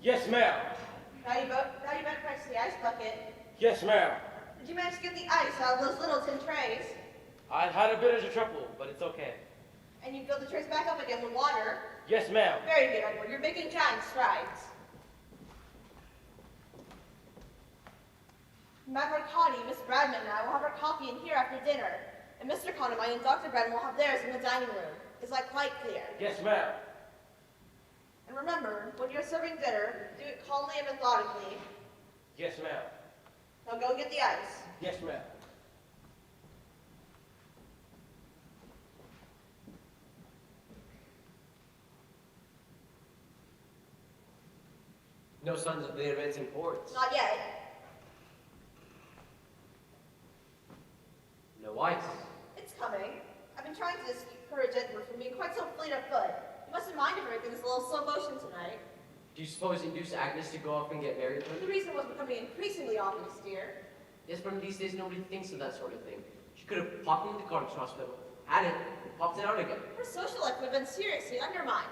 Yes, ma'am. Now you better fetch the ice bucket. Yes, ma'am. Did you manage to get the ice out of those little tin trays? I've had a bit of trouble, but it's okay. And you filled the trays back up again with water? Yes, ma'am. Very good, Edward. You're making giant strides. Madame Arcati, Miss Bradman and I will have our coffee in here after dinner. And Mr. Conaway and Dr. Bradman will have theirs in the dining room. Is that quite clear? Yes, ma'am. And remember, when you're serving dinner, do it calmly and methodically. Yes, ma'am. Now go and get the ice. Yes, ma'am. No signs of the advancing hordes. Not yet. No ice. It's coming. I've been trying to discourage Edward from being quite so fleet of foot. You mustn't mind if everything's a little slow motion tonight. Do you suppose you induce Agnes to go off and get married The then? reason was becoming increasingly obvious, dear. Yes, but these days nobody thinks of that sort of thing. She could have popped into the cottage hospital, had it, and popped it out again. Her social life would have been seriously undermined.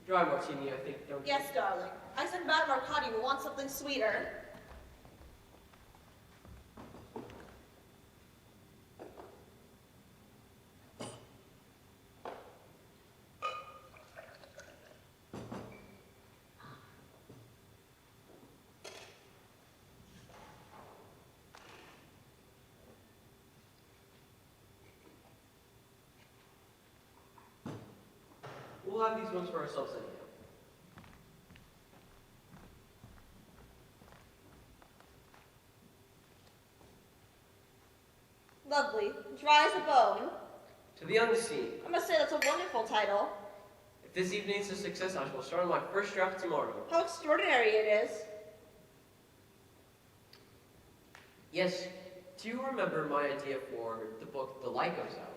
Dry martini, I think, don't you? Yes, darling. I said Madame Arcati will want something sweeter. We'll have these ones for ourselves anyhow. Lovely. Dry as a bone. To the unseen. I must say that's a wonderful title. If this evening is a success, I shall start on my first draft tomorrow. How extraordinary it is. Yes, do you remember my idea for the book The Light Goes Out?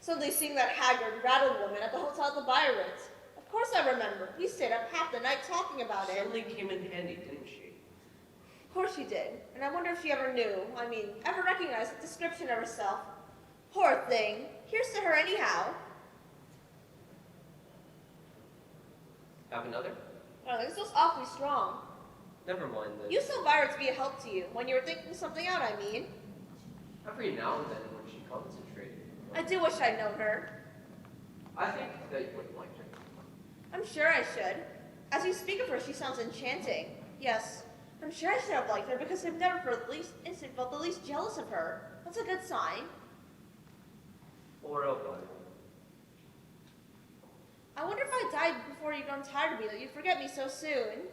Suddenly seeing that haggard, rattled woman at the hotel at the Byron's. Of course I remember. We stayed up half the night talking about it. Certainly came in handy, didn't she? Of course she did. And I wonder if she ever knew, ever recognized the description of herself. Poor thing. Here's to her anyhow. Have another? Oh, this was awfully strong. Never mind then. You saw Byron to be a help to you, when you were thinking something out, I mean. Every now and then when she concentrated. I do wish I'd known her. I think that you wouldn't like her. I'm sure I should. As you speak of her, she sounds enchanting. Yes, I'm sure I should have liked her because I've never for the least instant felt the least jealous of her. That's a good sign. Or Elvira. I wonder if I died before you'd grown tired of me that you'd forget me so soon.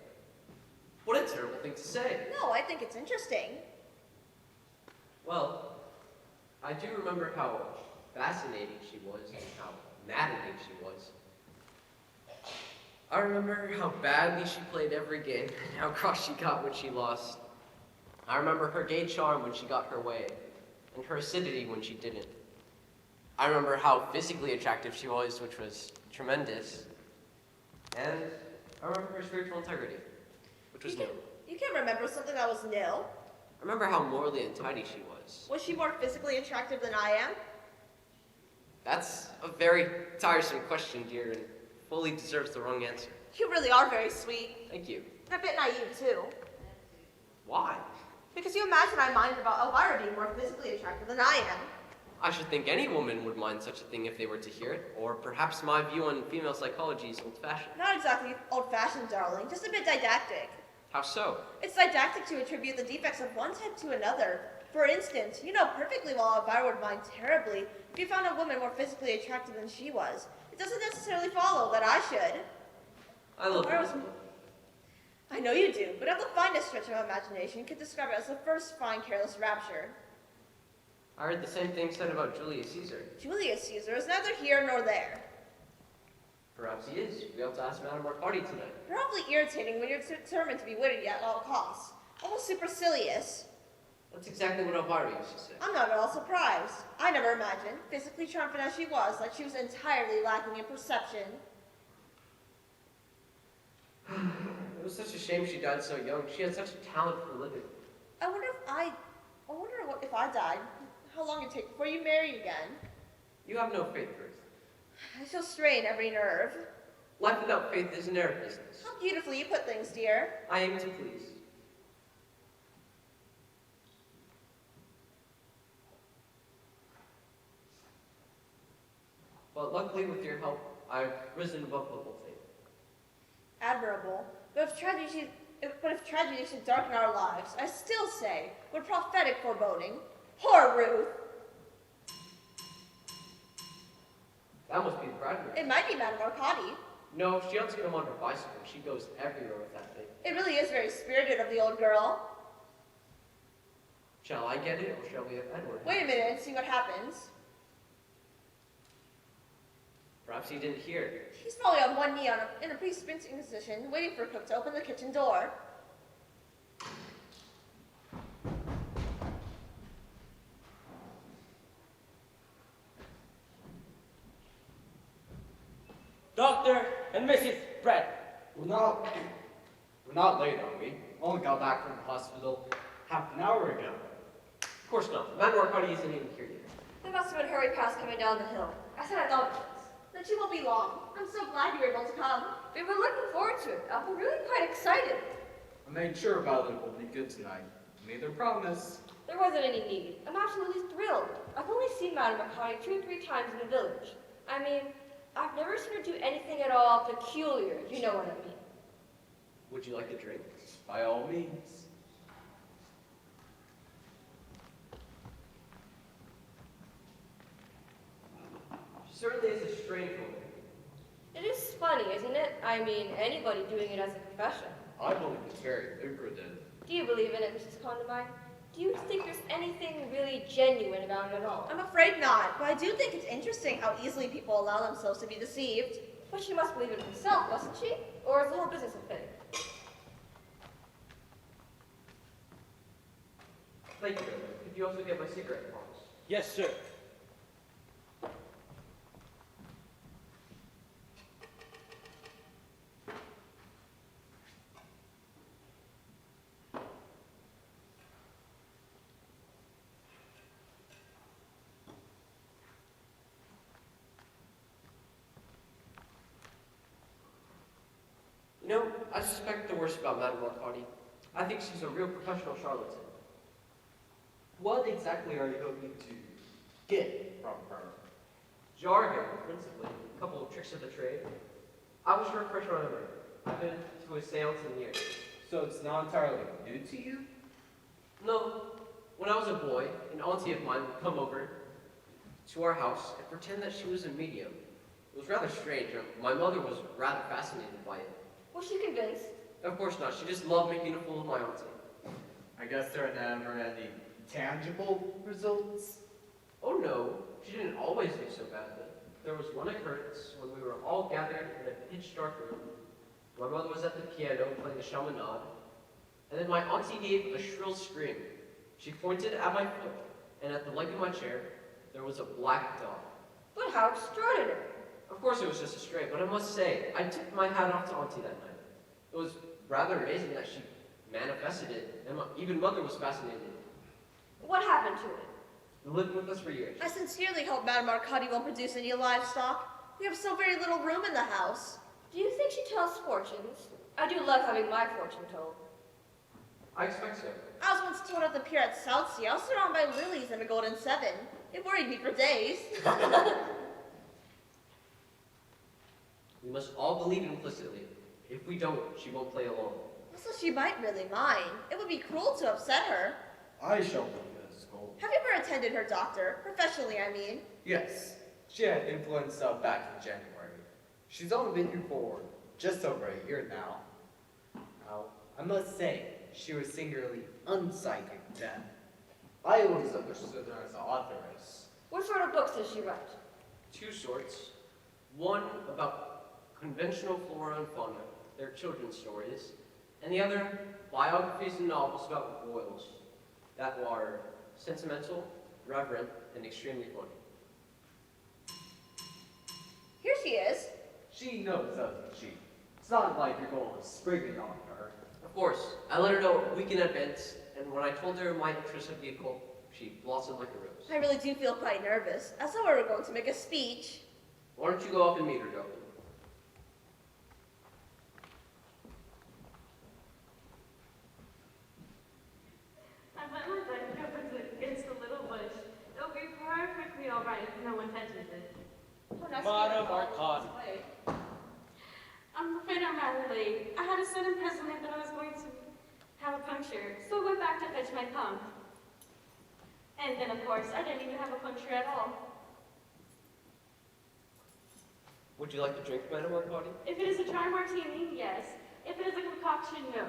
What a terrible thing to say. No, I think it's interesting. Well, I do remember how fascinating she was and how maddening she was. I remember how badly she played every game and how cross she got when she lost. I remember her gay charm when she got her way, and her acidity when she didn't. I remember how physically attractive she was, which was tremendous. And I remember her spiritual integrity, which was nil. You can remember something that was nil. I remember how morally untidy she was. Was she more physically attractive than I am? That's a very tiresome question, dear, and fully deserves the wrong answer. You really are very sweet. Thank you. And a bit naive, too. Why? Because you imagine I minded about Elvira being more physically attractive than I am. I should think any woman would mind such a thing if they were to hear it, or perhaps my view on female psychology is old-fashioned. Not exactly old-fashioned, darling, just a bit didactic. How so? It's didactic to attribute the defects of one type to another. For instance, you know perfectly well Elvira would mind terribly if you found a woman more physically attractive than she was. It doesn't necessarily follow that I should. I love Elvira was... her. I know you do, but of the finest stretch of imagination, could describe it as the first fine careless rapture. I heard the same thing said about Julius Caesar. Julius Caesar is neither here nor there. Perhaps he is. We ought to ask Madame Arcati tonight. You're awfully irritating when you're determined to be witty at all costs. Almost supercilious. That's exactly what Elvira used to say. I'm not at all surprised. I never imagined, physically triumphant as she was, that she was entirely lacking in perception. It was such a shame she died so young. She had such a talent for living. I wonder if I died, how long it'd take before you marry again. You have no faith, Ruth. I shall strain every nerve. Life without faith is an air business. How beautifully you put things, dear. I aim to please. But luckily, with your help, I've risen above local fate. Admirable. But if tragedy should darken our lives, I still say, with prophetic foreboding, poor Ruth. That must be the Bradman. It might be Madame Arcati. No, she ought to come on her bicycle. She goes everywhere with that thing. It really is very spirited of the old girl. Shall I get it, or shall we have Edward? Wait a minute and see what happens. Perhaps he didn't hear. He's probably on one knee in a pre-sprinting position, waiting for Cook to open the kitchen door. Doctor and Mrs. Brad. We're not late, are we? Only got back from the hospital half an hour ago. Of course not. Madame Arcati isn't even here yet. They must have been hurried past coming down the hill. I said I thought it was. Then she won't be long. I'm so glad you were able to come. We were looking forward to it. I'm really quite excited. I made sure Violet will be good tonight. Made her promise. There wasn't any need. I'm absolutely thrilled. I've only seen Madame Arcati 2 or 3 times in the village. I mean, I've never seen her do anything at all peculiar, if you know what I mean. Would you like a drink? By all means. She certainly is a strange woman. It is funny, isn't it? I mean, anybody doing it as a profession. I believe it's very lucrative. Do you believe in it, Mrs. Condamine? Do you think there's anything really genuine about it at all? I'm afraid not, but I do think it's interesting how easily people allow themselves to be deceived. But she must believe in it herself, mustn't she? Or is the whole business a fake? Thank you. Could you also get my cigarette box? Yes, sir. You know, I suspect the worst about Madame Arcati. I think she's a real professional charlatan. What exactly are you hoping to get from her? Jargon, principally. A couple of tricks of the trade. I was her fresh on memory. I've been to a seance in years. So it's not entirely new to you? No. When I was a boy, an auntie of mine would come over to our house and pretend that she was a medium. It was rather strange, and my mother was rather fascinated by it. Was she convinced? Of course not. She just loved making a fool of my auntie. I guess there are never any tangible results? Oh no, she didn't always do so badly. There was one occurrence when we were all gathered in a pitch-dark room. My mother was at the piano playing a chaminade, and then my auntie gave a shrill scream. She pointed at my foot, and at the leg of my chair, there was a black dot. But how extraordinary. Of course it was just a stray, but I must say, I tipped my hat off to auntie that night. It was rather amazing that she manifested it, and even mother was fascinated. What happened to it? It lived with us for years. I sincerely hope Madame Arcati won't produce any livestock. We have so very little room in the house. Do you think she tells fortunes? I do love having my fortune told. I expect so. I was once told at the pier at Southsea I was surrounded by lilies and a golden 7. It worried me for days. We must all believe implicitly. If we don't, she won't play along. Also, she might really mind. It would be cruel to upset her. I shall be at school. Have you ever attended her doctor? Professionally, I mean. Yes, she had influenza back in January. She's only been here for just over a year now. Now, I must say, she was singularly unpsychic then. I always understood her as an authoress. What sort of books does she write? 2 sorts. One about conventional flora and fauna, their children's stories, and the other, biographies and novels about royals that are sentimental, reverent, and extremely funny. Here she is. She knows, doesn't she? It's not like you're going to spring it on her. Of course, I let her know a week in advance, and when I told her my interest of the occult, she blossomed like a rose. I really do feel quite nervous, as though I were going to make a speech. Why don't you go up and meet her, Doctor? Madame Arcati. I'm afraid I'm rather late. I had a sudden presentiment that I was going to have a puncture, so I went back to fetch my pump. And then, of course, I didn't even have a puncture at all. Would you like a drink, Madame Arcati? If it is a dry martini, yes. If it is a concoction, no.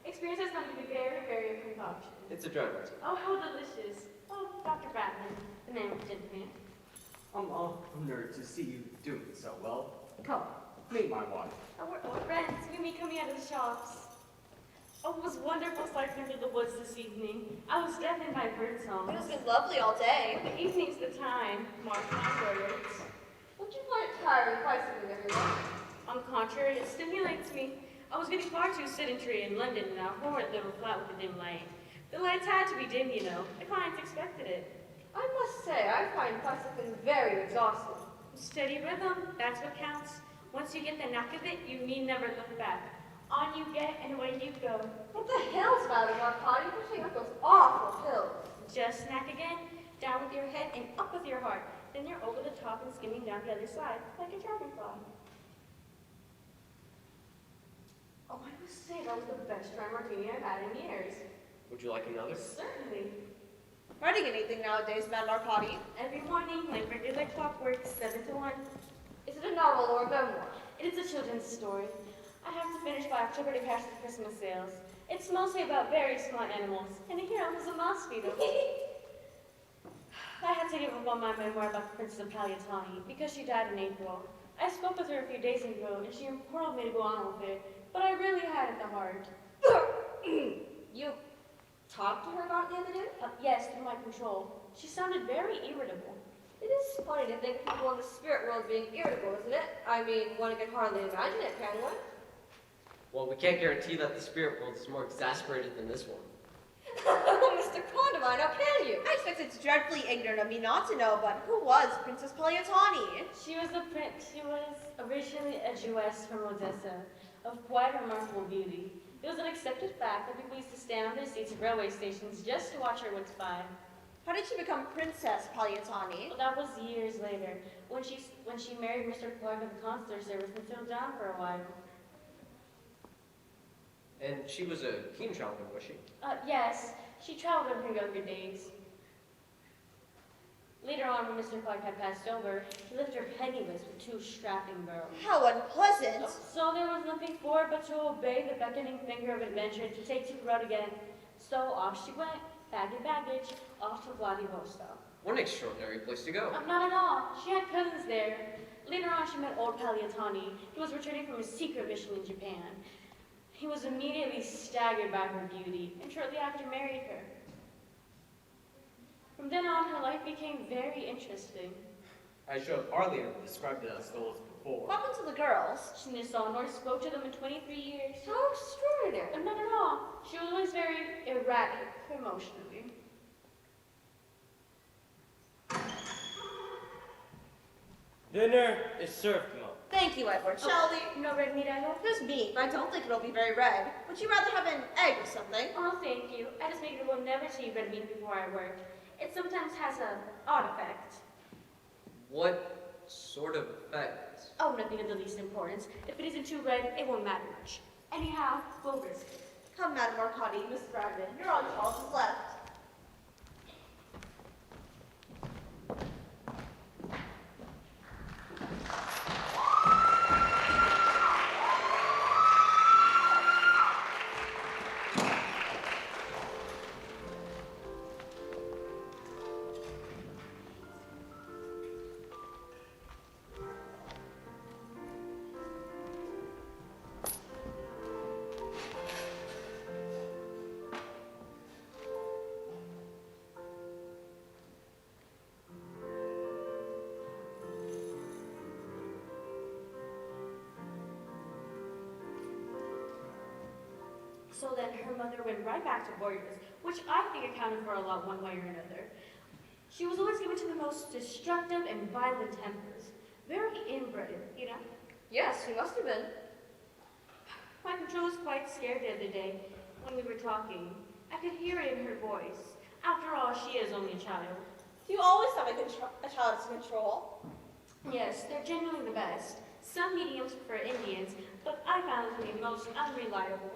Experience has found to be very, very a concoction. It's a dry martini. Oh, how delicious. Oh, Dr. Bradman, the man with gentleman. I'm honored to see you doing so well. Come, Meet my wife. oh, we're friends. We meet coming out of the shops. Oh, it was wonderful cycling through the woods this evening. I was deafened by bird songs. It has been lovely all day. The evening's the time, mark my words. Would you find it tiring bicycling everyone? On the contrary, it stimulates me. I was getting far too sedentary in London in our horrid little flat with a dim light. The lights had to be dim, you know. The clients expected it. I must say, I find bicycling very exhausting. Steady rhythm, that's what counts. Once you get the knack of it, you need never look back. On you get and away you go. What the hell's Madame Arcati pushing up those awful hills? Just snack again, down with your head and up with your heart. Then you're over the top and skimming down the other side, like a dragonfly. Oh, I must say, that was the best dry martini I've had in years. Would you like another? Certainly. Writing anything nowadays, Madame Arcati? Every morning, like regular clockwork, 7 to 1. Is it a novel or a memoir? It is a children's story. I have to finish by October to catch the Christmas sales. It's mostly about very smart animals, and a hero who's a mouse beetle. I had to give up on my memoir about the Princess of Pagliatani because she died in April. I spoke with her a few days ago, and she implored me to go on with it, but I really hadn't the heart. You talked to her about it the other day? Yes, through my control. She sounded very irritable. It is funny to think people in the spirit world being irritable, isn't it? I mean, one can hardly imagine it, can one? Well, we can't guarantee that the spirit world is more exasperated than this one. Oh, Mr. Condamine, how can you? I expect it's dreadfully ignorant of me not to know, but who was Princess Pagliatani? She was originally a Jewess from Odessa, of quite remarkable beauty. It was an accepted fact that people used to stand on their seats at railway stations just to watch her wits fly. How did she become Princess Pagliatani? Well, that was years later, when she married Mr. Clark of the consular service and settled down for a while. And she was a keen traveler, was she? Yes, she traveled in her younger days. Later on, when Mr. Clark had passed over, he left her penniless with 2 strapping girls. How unpleasant. So there was nothing for it but to obey the beckoning finger of adventure to take to the road again. So off she went, bag and baggage, off to Vladivostok. What an extraordinary place to go. Not at all. She had cousins there. Later on, she met old Pagliatani. He was returning from a secret mission in Japan. He was immediately staggered by her beauty, and shortly after married her. From then on, her life became very interesting. I should have hardly ever described it as goals before. What happened to the girls? She never saw nor spoke to them in 23 years. How extraordinary. Not at all. She was always very erratic, emotionally. Dinner is served, Mom. Thank you, Edward. Shall we? No red meat, I hope? There's meat, but I don't think it'll be very red. Would you rather have an egg or something? Oh, thank you. I just figured we'll never see red meat before I work. It sometimes has an odd effect. What sort of effect? Oh, nothing of the least importance. If it isn't too red, it won't matter much. Anyhow, we'll risk it. Come, Madame Arcati, Miss Bradman. You're on Charles's left. So then her mother went right back to Borja's, which I think accounted for a lot one way or another. She was always given to the most destructive and violent tempers. Very inbred, you know? Yes, he must have been. My control was quite scared the other day when we were talking. I could hear it in her voice. After all, she is only a child. Do you always have a child to control? Yes, they're genuinely the best. Some mediums prefer Indians, but I found them to be most unreliable.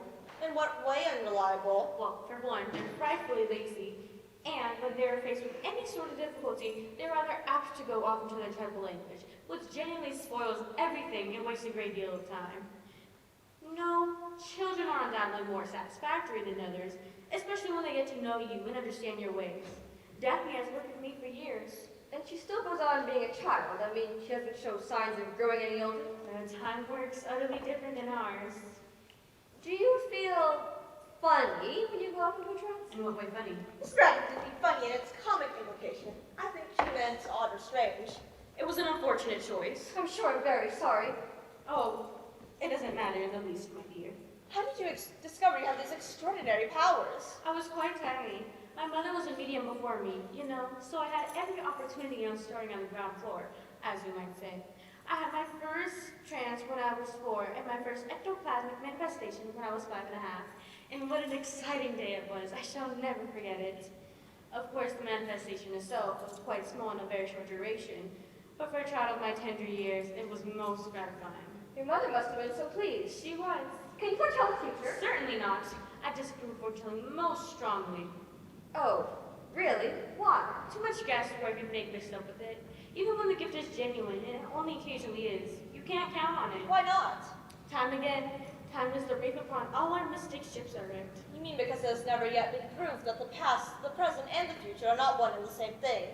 In what way unreliable? Well, for one, they're frightfully lazy, and when they're faced with any sort of difficulty, they're rather apt to go off into their tribal language, which genuinely spoils everything and wastes a great deal of time. No, children are undoubtedly more satisfactory than others, especially when they get to know you and understand your ways. Daphne has worked with me for years. And she still goes on being a child. I mean, she hasn't shown signs of growing any older. Her time works utterly different than ours. Do you feel funny when you go off into a trance? In what way funny? This rabbit didn't be funny in its comic implication. I think she meant odd or strange. It was an unfortunate choice. I'm sure I'm very sorry. Oh, it doesn't matter in the least, my dear. How did you discover you have these extraordinary powers? I was quite tiny. My mother was a medium before me, you know, so I had every opportunity on starting on the ground floor, as you might say. I had my first trance when I was 4, and my first ectoplasmic manifestation when I was 5 and a half. And what an exciting day it was. I shall never forget it. Of course, the manifestation itself was quite small and of very short duration, but for a child of my tender years, it was most gratifying. Your mother must have been so pleased. She was. Can you foretell the future? Certainly not. I disapprove of foretelling most strongly. Oh, really? Why? Too much guesswork and make yourself with it. Even when the gift is genuine, and it only occasionally is, you can't count on it. Why not? Time again, time is the reef upon all our mystic ships are wrecked. You mean because it has never yet been proved that the past, the present, and the future are not one and the same thing?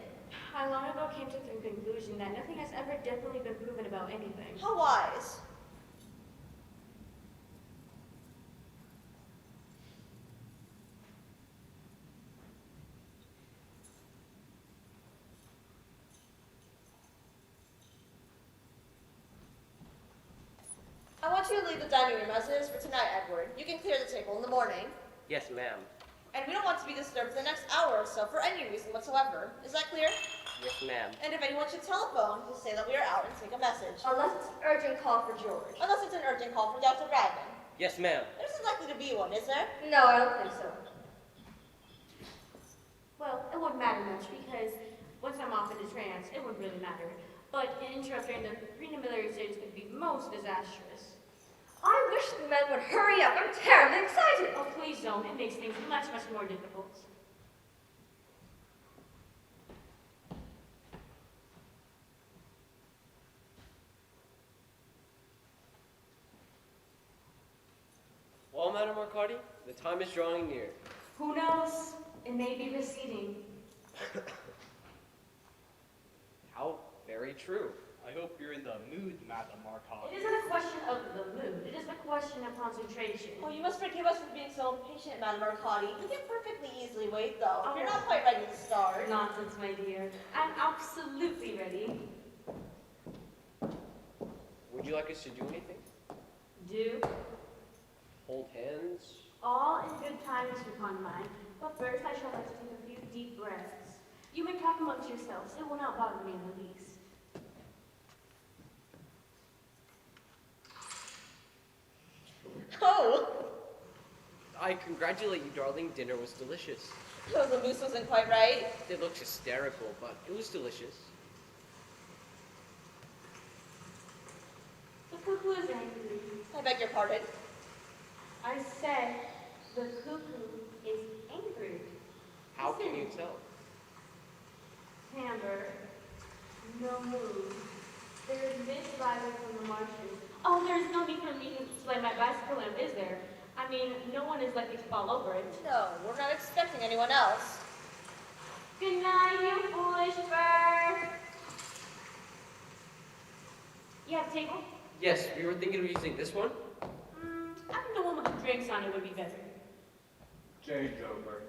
I long ago came to the conclusion that nothing has ever definitely been proven about anything. How wise. I want you to leave the dining room as it is for tonight, Edward. You can clear the table in the morning. Yes, ma'am. And we don't want to be disturbed for the next hour or so for any reason whatsoever. Is that clear? Yes, ma'am. And if anyone should telephone, just say that we are out and take a message. Unless it's an urgent call for George. Unless it's an urgent call from Dr. Bradman. Yes, ma'am. There isn't likely to be one, is there? No, I don't think so. Well, it wouldn't matter much because once I'm off in a trance, it wouldn't really matter. But an interruption in the preliminary stages could be most disastrous. I wish the men would hurry up. I'm terribly excited. Oh, please don't. It makes things much, much more difficult. Well, Madame Arcati, the time is drawing near. Who knows? It may be receding. How very true. I hope you're in the mood, Madame Arcati. It isn't a question of the mood. It is a question of concentration. Oh, you must forgive us for being so impatient, Madame Arcati. We can perfectly easily wait, though. If you're not quite ready to start. Nonsense, my dear. I'm absolutely ready. Would you like us to do anything? Do Hold hands? all in good time, Mr. Conmine. But first, I shall like to take a few deep breaths. You may talk amongst yourselves. It will not bother me in the least. Oh! I congratulate you, darling. Dinner was delicious. Oh, the moose wasn't quite right. It looked hysterical, but it was delicious. The cuckoo is angry. I beg your pardon. I said the cuckoo is angry. How can you tell? Timbre, no mood. There is mist rising from the marshes. Oh, there's no need for me to display my bicycle lamp, is there? I mean, no one is likely to fall over it. No, we're not expecting anyone else. Good night, you foolish bird. You have a table? Yes, we were thinking of using this one. I think the one with the drinks on it would be better. Change over.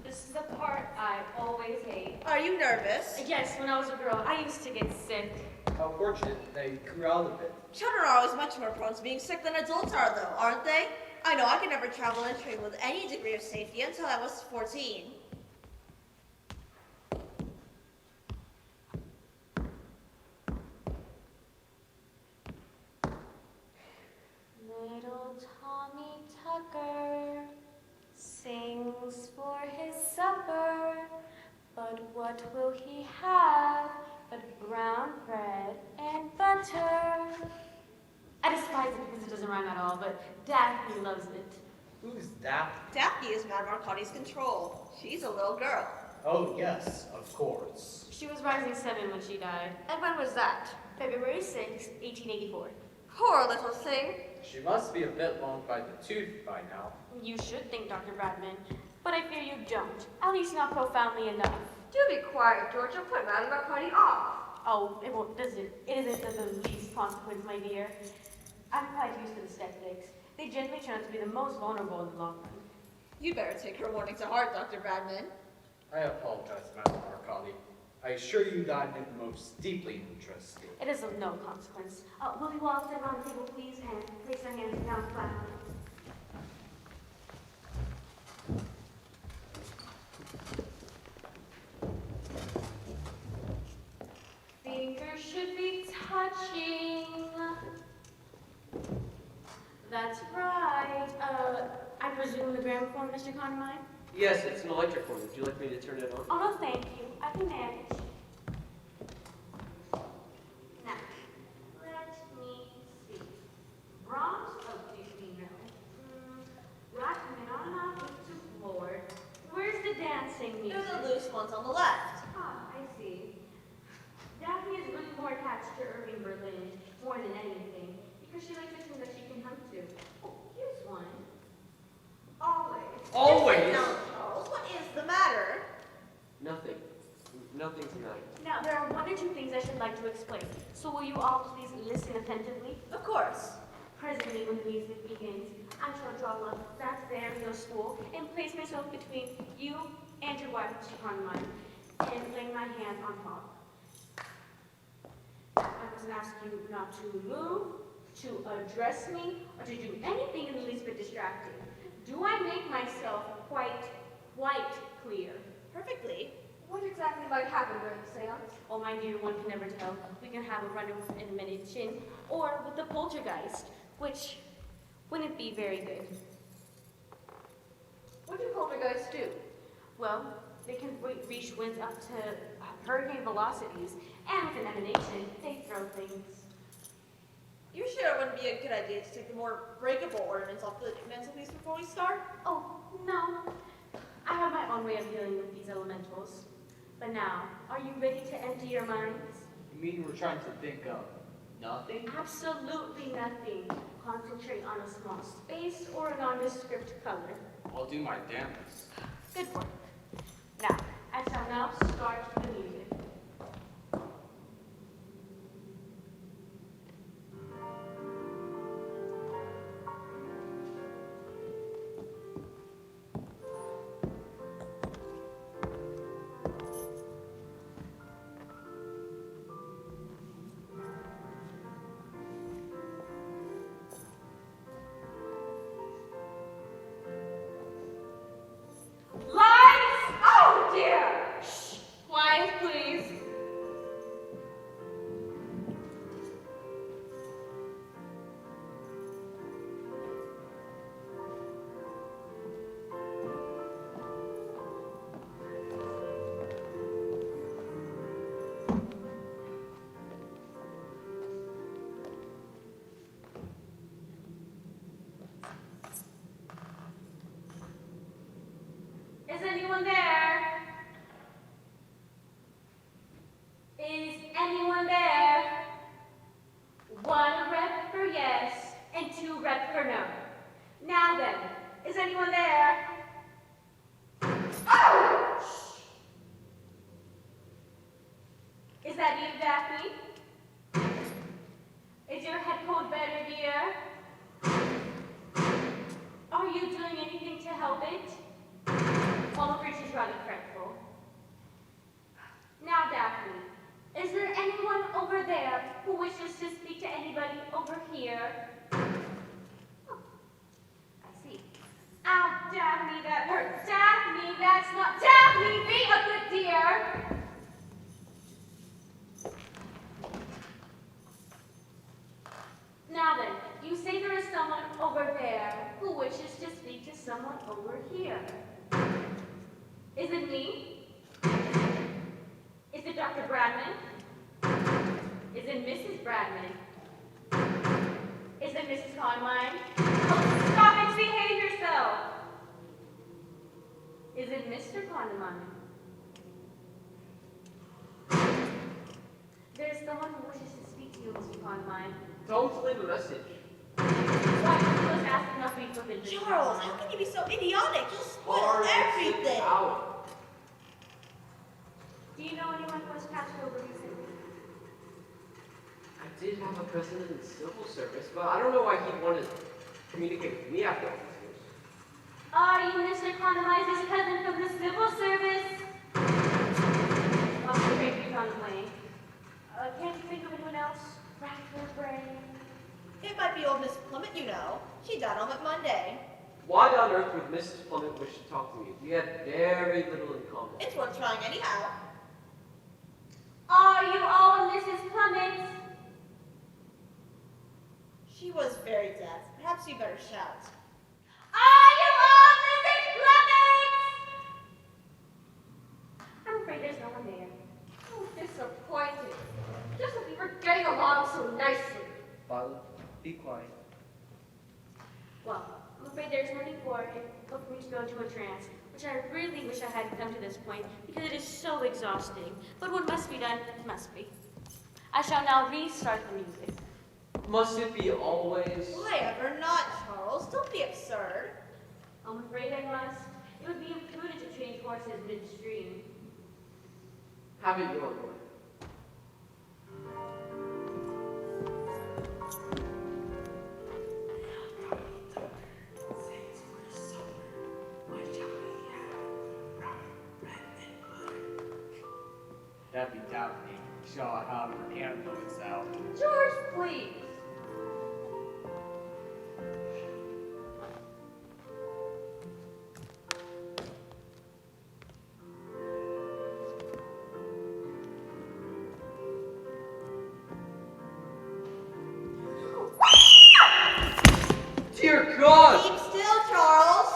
This is the part I always hate. Are you nervous? Yes, when I was a girl, I used to get sick. How fortunate that you corralled a bit. Children are always much more prone to being sick than adults are, though, aren't they? I know I could never travel and train with any degree of safety until I was 14. Little Tommy Tucker sings for his supper, but what will he have but brown bread and butter? I despise it because it doesn't rhyme at all, but Daphne loves it. Who's that? Daphne is Madame Arcati's control. She's a little girl. Oh, yes, of course. She was rising 7 when she died. And when was that? February 6, 1884. Poor little thing. She must be a bit long by the tooth by now. You should think, Dr. Bradman, but I fear you don't. At least not profoundly enough. Do be quiet, George. You'll put Madame Arcati off. Oh, it isn't of the least consequence, my dear. I'm quite used to the skeptics. They generally turn out to be the most vulnerable in the long run. You'd better take her warning to heart, Dr. Bradman. I apologize, Madame Arcati. I assure you that I am most deeply interested. It is of no consequence. Will you all sit around the table, please, and place your hands down flat? Fingers should be touching. That's right. I presume the gramophone, Mr. Conrad? Yes, it's an electric one. Would you like me to turn it on? Oh, no, thank you. I can manage. Now, let me see. Brahms, oh, please me no. Rachmaninoff to floor. Where's the dancing music? There's the loose ones on the left. Ah, I see. Daphne is really more attached to Irving Berlin more than anything, because she likes the tune that she can hum to. Oh, here's one. Always. Always? Now, Charles, what is the matter? Nothing. Nothing tonight. Now, there are 1 or 2 things I should like to explain, so will you all please listen attentively? Of course. Presently, when the music begins, I shall draw up that there in your school and place myself between you and your wife, Mr. Conrad, and lay my hand on top. I must ask you not to move, to address me, or to do anything in the least bit distracting. Do I make myself quite clear? Perfectly. What exactly might happen during the seance? Oh, my dear, one can never tell. We can have a run-of-an-minute or with the poltergeist, which wouldn't be very good. What do poltergeists do? Well, they can reach winds up to hurricane velocities, and with an emanation, they throw things. You sure it wouldn't be a good idea to take the more breakable ornaments off the mantelpiece before we start? Oh, no. I have my own way of dealing with these elementals. But now, are you ready to empty your minds? You mean we're trying to think of nothing? Absolutely nothing. Concentrate on a small space or a nondescript color. I'll do my damnedest. Good work. Now, I shall now start the music. Is anyone there? Is anyone there? 1 rep for yes and 2 rep for no. Now then, is anyone there? Oh! Is that you, Daphne? Is your head cold better, dear? Are you doing anything to help it? Well, the creature's rather fretful. Now, Daphne, is there anyone over there wishes to speak to anybody over here? Oh, I see. Ow, Daphne, that hurts. Daphne, that's not... Daphne, be a good dear. Now then, you say there is someone over there who wishes to speak to someone over here. Is it me? Is it Dr. Bradman? Is it Mrs. Bradman? Is it Mrs. Conline? Oh, stop and behave yourself! Is it Mr. Conline? There's someone who wishes to speak to you, Mr. Conline. Don't leave a message. Why don't you just ask enough people to Charles, how can you be so idiotic? You'll spoil Or everything. sit out. Do you know anyone who has passed over recently? I did have a president in civil service, but I don't know why he'd want to communicate with me after all these years. Are you Mr. Condomize's cousin from the civil service? I'll break you on the way. Can't you think of anyone else? Rack your brain. It might be old Miss Plummet, you know. She died on that Monday. Why on earth would Mrs. Plummet wish to talk to me? We had very little in common. It's worth trying anyhow. Are you all Mrs. Plummet? She was very deaf. Perhaps you better shout. Are you all Mrs. Plummet? I'm afraid there's no one there. Oh, disappointed. Just as we were getting along so nicely. Violet, be quiet. Well, I'm afraid there's no need for me to go into a trance, which I really wish I hadn't come to this point, because it is so exhausting. But what must be done, must be. I shall now restart the music. Must it be always? Why ever not, Charles? Don't be absurd. I'm afraid I must. It would be imprudent to change horses midstream. Have it your way. That'd be Daphne. Show how her influence out. George, please. Dear God! Keep still, Charles.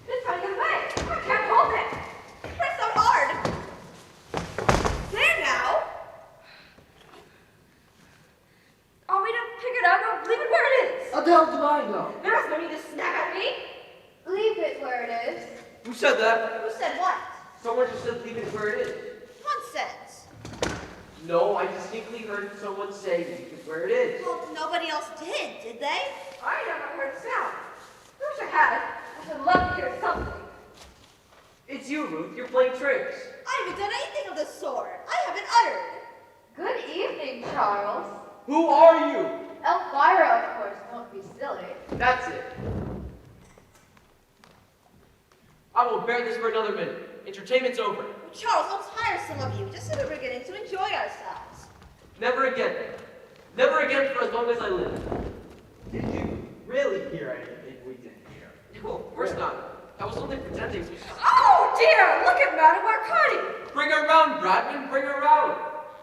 It's trying to get away. I can't hold it. Press so hard. There now. Are we to pick it up or leave it where it is? How the hell do I know? There's no need to snap at me. Leave it where it is. Who said that? Who said what? Someone just said leave it where it is. Nonsense. No, I distinctly heard someone say leave it where it is. Well, nobody else did they? I never heard a sound. I wish I had. I should love to hear something. It's you, Ruth. You're playing tricks. I haven't done anything of the sort. I haven't uttered. Good evening, Charles. Who are you? Elvira, of course. Don't be silly. That's it. I won't bear this for another minute. Entertainment's over. Charles, how tiresome of you. Just so we're beginning to enjoy ourselves. Never again. Never again for as long as I live. Did you really hear anything we didn't hear? No, of course not. I was only pretending to. Oh dear! Look at Madame Arcati! Bring her around, Bradman. Bring her around.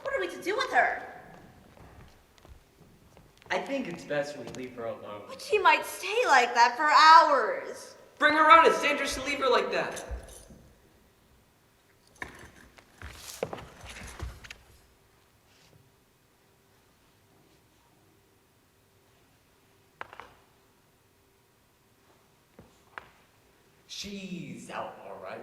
What are we to do with her? I think it's best we leave her alone. But she might stay like that for hours. Bring her around. It's dangerous to leave her like that. She's out, all right.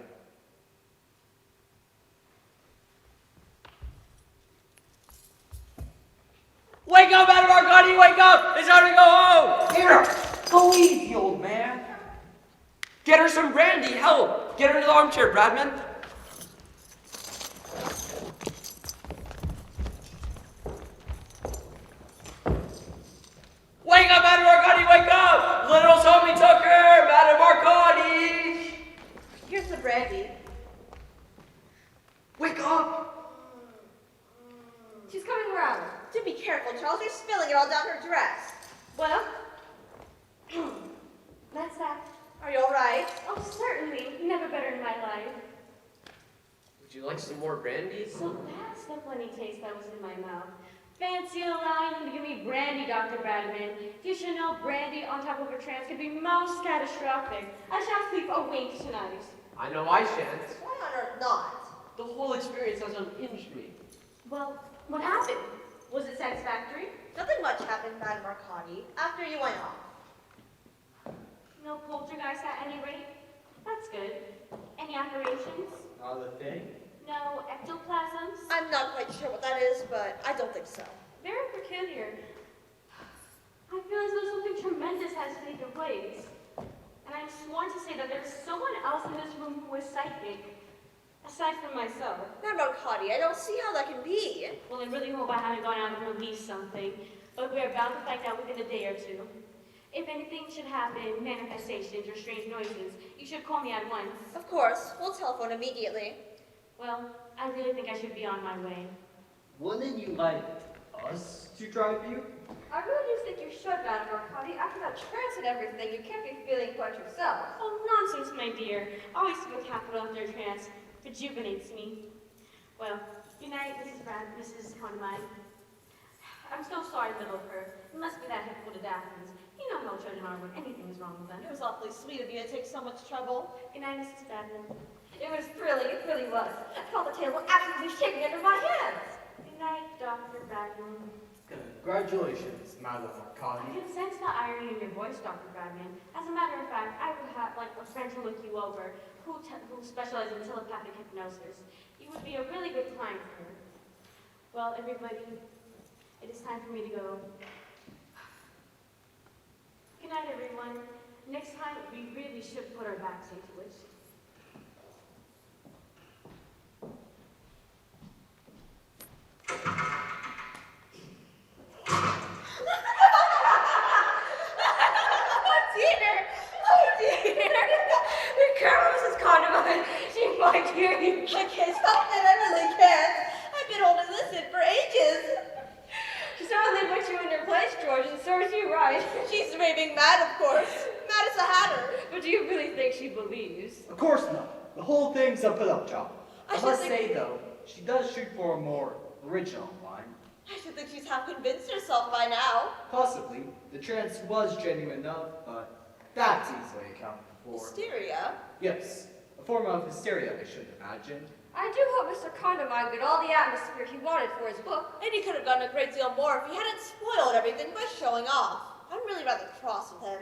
Wake up, Madame Arcati! Wake up! It's time to go home! Here! Go easy, old man! Get her some brandy. Help! Get her into the armchair, Bradman. Wake up, Madame Arcati! Wake up! Little Tommy Tucker! Madame Arcati! Here's the brandy. Wake up! careful, Charles. You're spilling it all down her dress. Well, that's that. Are you all right? Oh, certainly. Never better in my life. Would you like some more brandy? So that's the funny taste that was in my mouth. Fancy allowing them to give me brandy, Dr. Bradman. You should know brandy on top of a trance could be most catastrophic. I shan't sleep a wink tonight. I know I shan't. Why on earth not? The whole experience has unhinged me. Well, what happened? Was it satisfactory? Nothing much happened, Madame Arcati, after you went off. No poltergeist at any rate? That's good. Any apparitions? Not a thing. No ectoplasms? I'm not quite sure what that is, but I don't think so. Very peculiar. I feel as though something tremendous has taken place. And I'm sworn to say that there's someone else in this room who is psychic, aside from myself. Madame Arcati, I don't see how that can be. Well, I really hope I haven't gone out and released something, but we are bound to find out within a day or two. If anything should happen, manifestations or strange noises, you should call me at once. Of course, we'll telephone immediately. Well, I really think I should be on my way. Wouldn't you like us to drive you? I really do think you should, Madame Arcati. After that trance and everything, you can't be feeling quite yourself. Oh, nonsense, my dear. Always feel capital after a trance. Rejuvenates me. Well, good night, Mrs. Conmine. I'm so sorry, little her. It must be that hip full of Daphnes. You know how children are when anything is wrong with them. It was awfully sweet of you to take so much trouble. Good night, Mrs. Bradman. It was thrilling, it really was. I felt the table absolutely shaking under my hands. Good night, Dr. Bradman. Congratulations, Madame I Arcati. can sense the irony in your voice, Dr. Bradman. As a matter of fact, I would have like a friend to look you over who specializes in telepathic hypnosis. You would be a really good client for her. Well, everybody, it is time for me to go. Good night, everyone. Next time, we really should put our backs into it. I can't stop it, I really can't. I've been holding this in for ages. She certainly put you in your place, George, and serves you right. She's raving mad, of course. Mad as a hatter. But do you really think she believes? Of course not. The whole thing's a put-up job. I I should must think- say, though, she does shoot for a more original line. I should think she's half convinced herself by now. Possibly. The trance was genuine enough, but that's easily accounted for. Hysteria? Yes. A form of hysteria, I should imagine. I do hope Mr. Condamine got all the atmosphere he wanted for his book. And he could have done a great deal more if he hadn't spoiled everything by showing off. I'm really rather cross with him.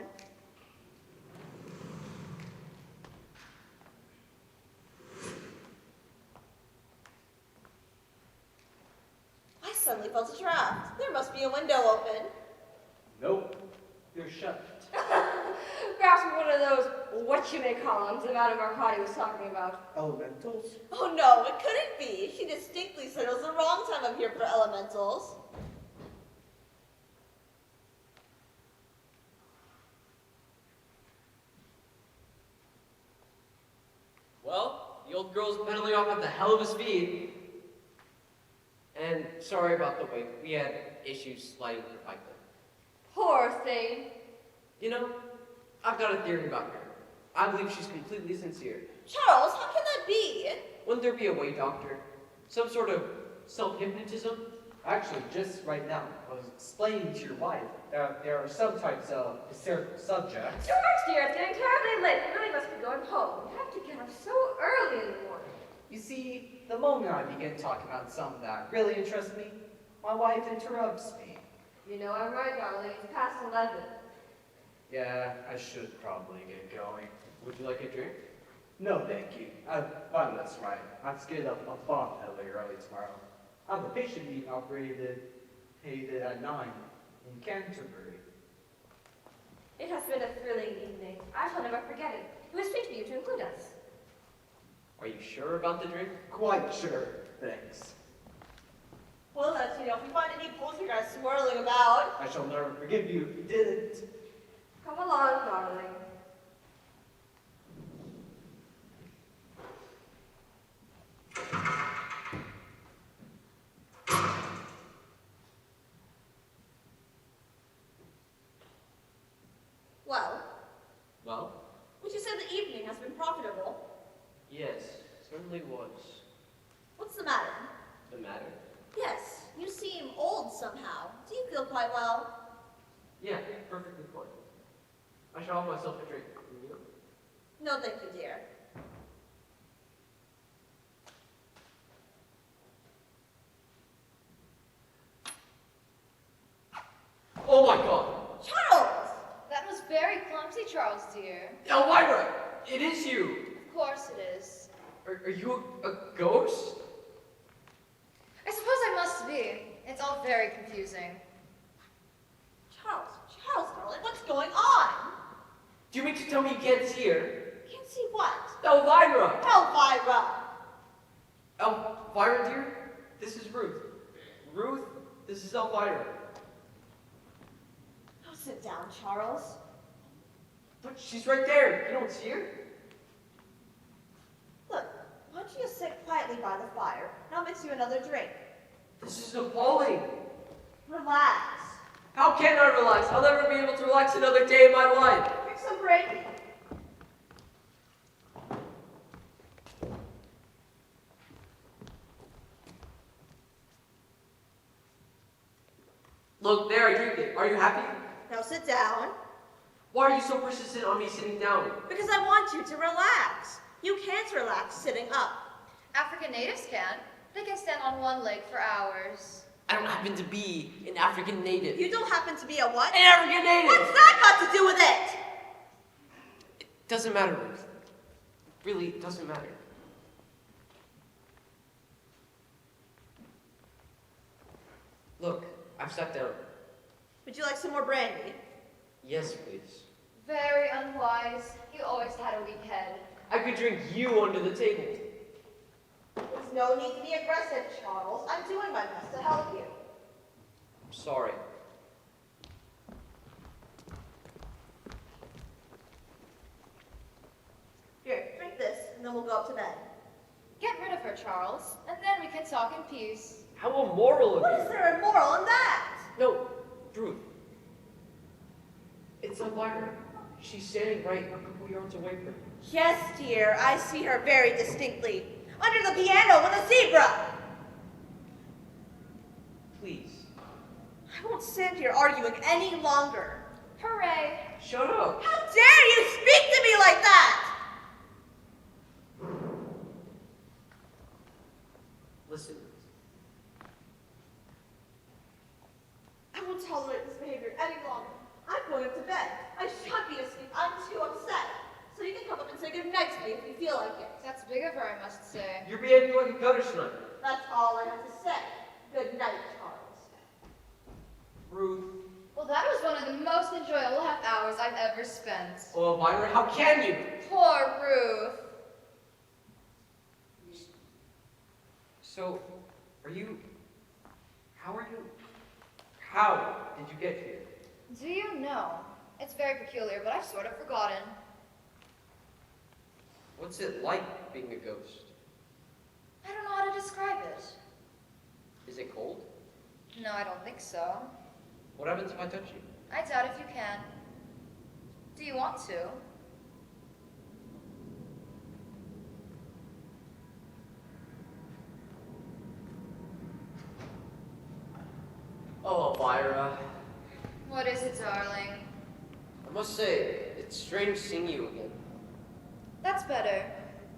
I suddenly felt a draft. There must be a window open. Nope. You're shut. Perhaps one of those what-you-may-call-ems that Madame Arcati was talking about. Elementals? Oh no, it couldn't be. She distinctly said it was the wrong time of year for elementals. Well, the old girl's pedaling off at the hell of a speed. And sorry about the wait. We had issues sliding her bike lane. Poor thing. You know, I've got a theory about her. I believe she's completely sincere. Charles, how can that be? Wouldn't there be a way, Doctor? Some sort of self-hypnotism? Actually, just right now, I was explaining to your wife that there are some types of hysterical subjects. George, dear, it's getting terribly late. We really must be going home. We have to get up so early in the morning. You see, the moment I begin talking about something that really interests me, my wife interrupts me. You know I'm right, darling. It's past 11. Yeah, I should probably get going. Would you like a drink? No, thank you. Well, that's right. I have to get up abundantly early tomorrow. I have a patient being operated at 9 in Canterbury. It has been a thrilling evening. I shall never forget it. It was sweet of you to include us. Are you sure about the drink? Quite sure, thanks. We'll let you know if we find any poltergeist swirling about. I shall never forgive you if you didn't. Come along, darling. somehow. Do you feel quite well? Yeah, perfectly fine. I shall have myself a drink. And you? No, thank you, dear. Oh my god! Charles! That was very clumsy, Charles, dear. Elvira! It is you! Of course it is. Are you a ghost? I suppose I must be. It's all very confusing. Charles, darling, what's going on? Do you mean to tell me you can't see her? Can't see what? Elvira! Elvira! Elvira, dear? This is Ruth. Ruth, this is Elvira. Oh, sit down, Charles. But she's right there. You don't see her? Look, why don't you just sit quietly by the fire, and I'll mix you another drink. This is appalling. Relax. How can I relax? I'll never be able to relax another day in my life. Drink some brandy. Look, there, I drank it. Are you happy? Now sit down. Why are you so persistent on me sitting down? Because I want you to relax. You can't relax sitting up. African natives can. They can stand on one leg for hours. I don't happen to be an African native. You don't happen to be a what? An African native! What's that got to do with it? It doesn't matter, Ruth. Really, it doesn't matter. Look, I've sat down. Would you like some more brandy? Yes, please. Very unwise. You always had a weak head. I could drink you under the table. There's no need to be aggressive, Charles. I'm doing my best to help you. I'm sorry. Here, drink this, and then we'll go up to bed. Get rid of her, Charles, and then we can talk in peace. How immoral of What you. is there immoral in that? No, Ruth. It's Elvira. She's standing right a couple yards away from me. Yes, dear, I see her very distinctly. Under the piano with a zebra! Please. I won't stand here arguing any longer. Hooray! Shut up. How dare you speak to me like that? Listen. I won't tolerate this behavior any longer. I'm going up to bed. I shan't be asleep. I'm too upset. So you can come up and say goodnight to me if you feel like it. That's big of her, I must say. You're behaving like a gutter sniper. That's all I have to say. Good night, Charles. Ruth. Well, that was one of the most enjoyable half hours I've ever spent. Oh, Elvira, how can you? Poor Ruth. So, how did you get here? Do you know? It's very peculiar, but I've sort of forgotten. What's it like being a ghost? I don't know how to describe it. Is it cold? No, I don't think so. What happens if I touch you? I doubt if you can. Do you want to? Oh, Elvira. What is it, darling? I must say, it's strange seeing you again. That's better.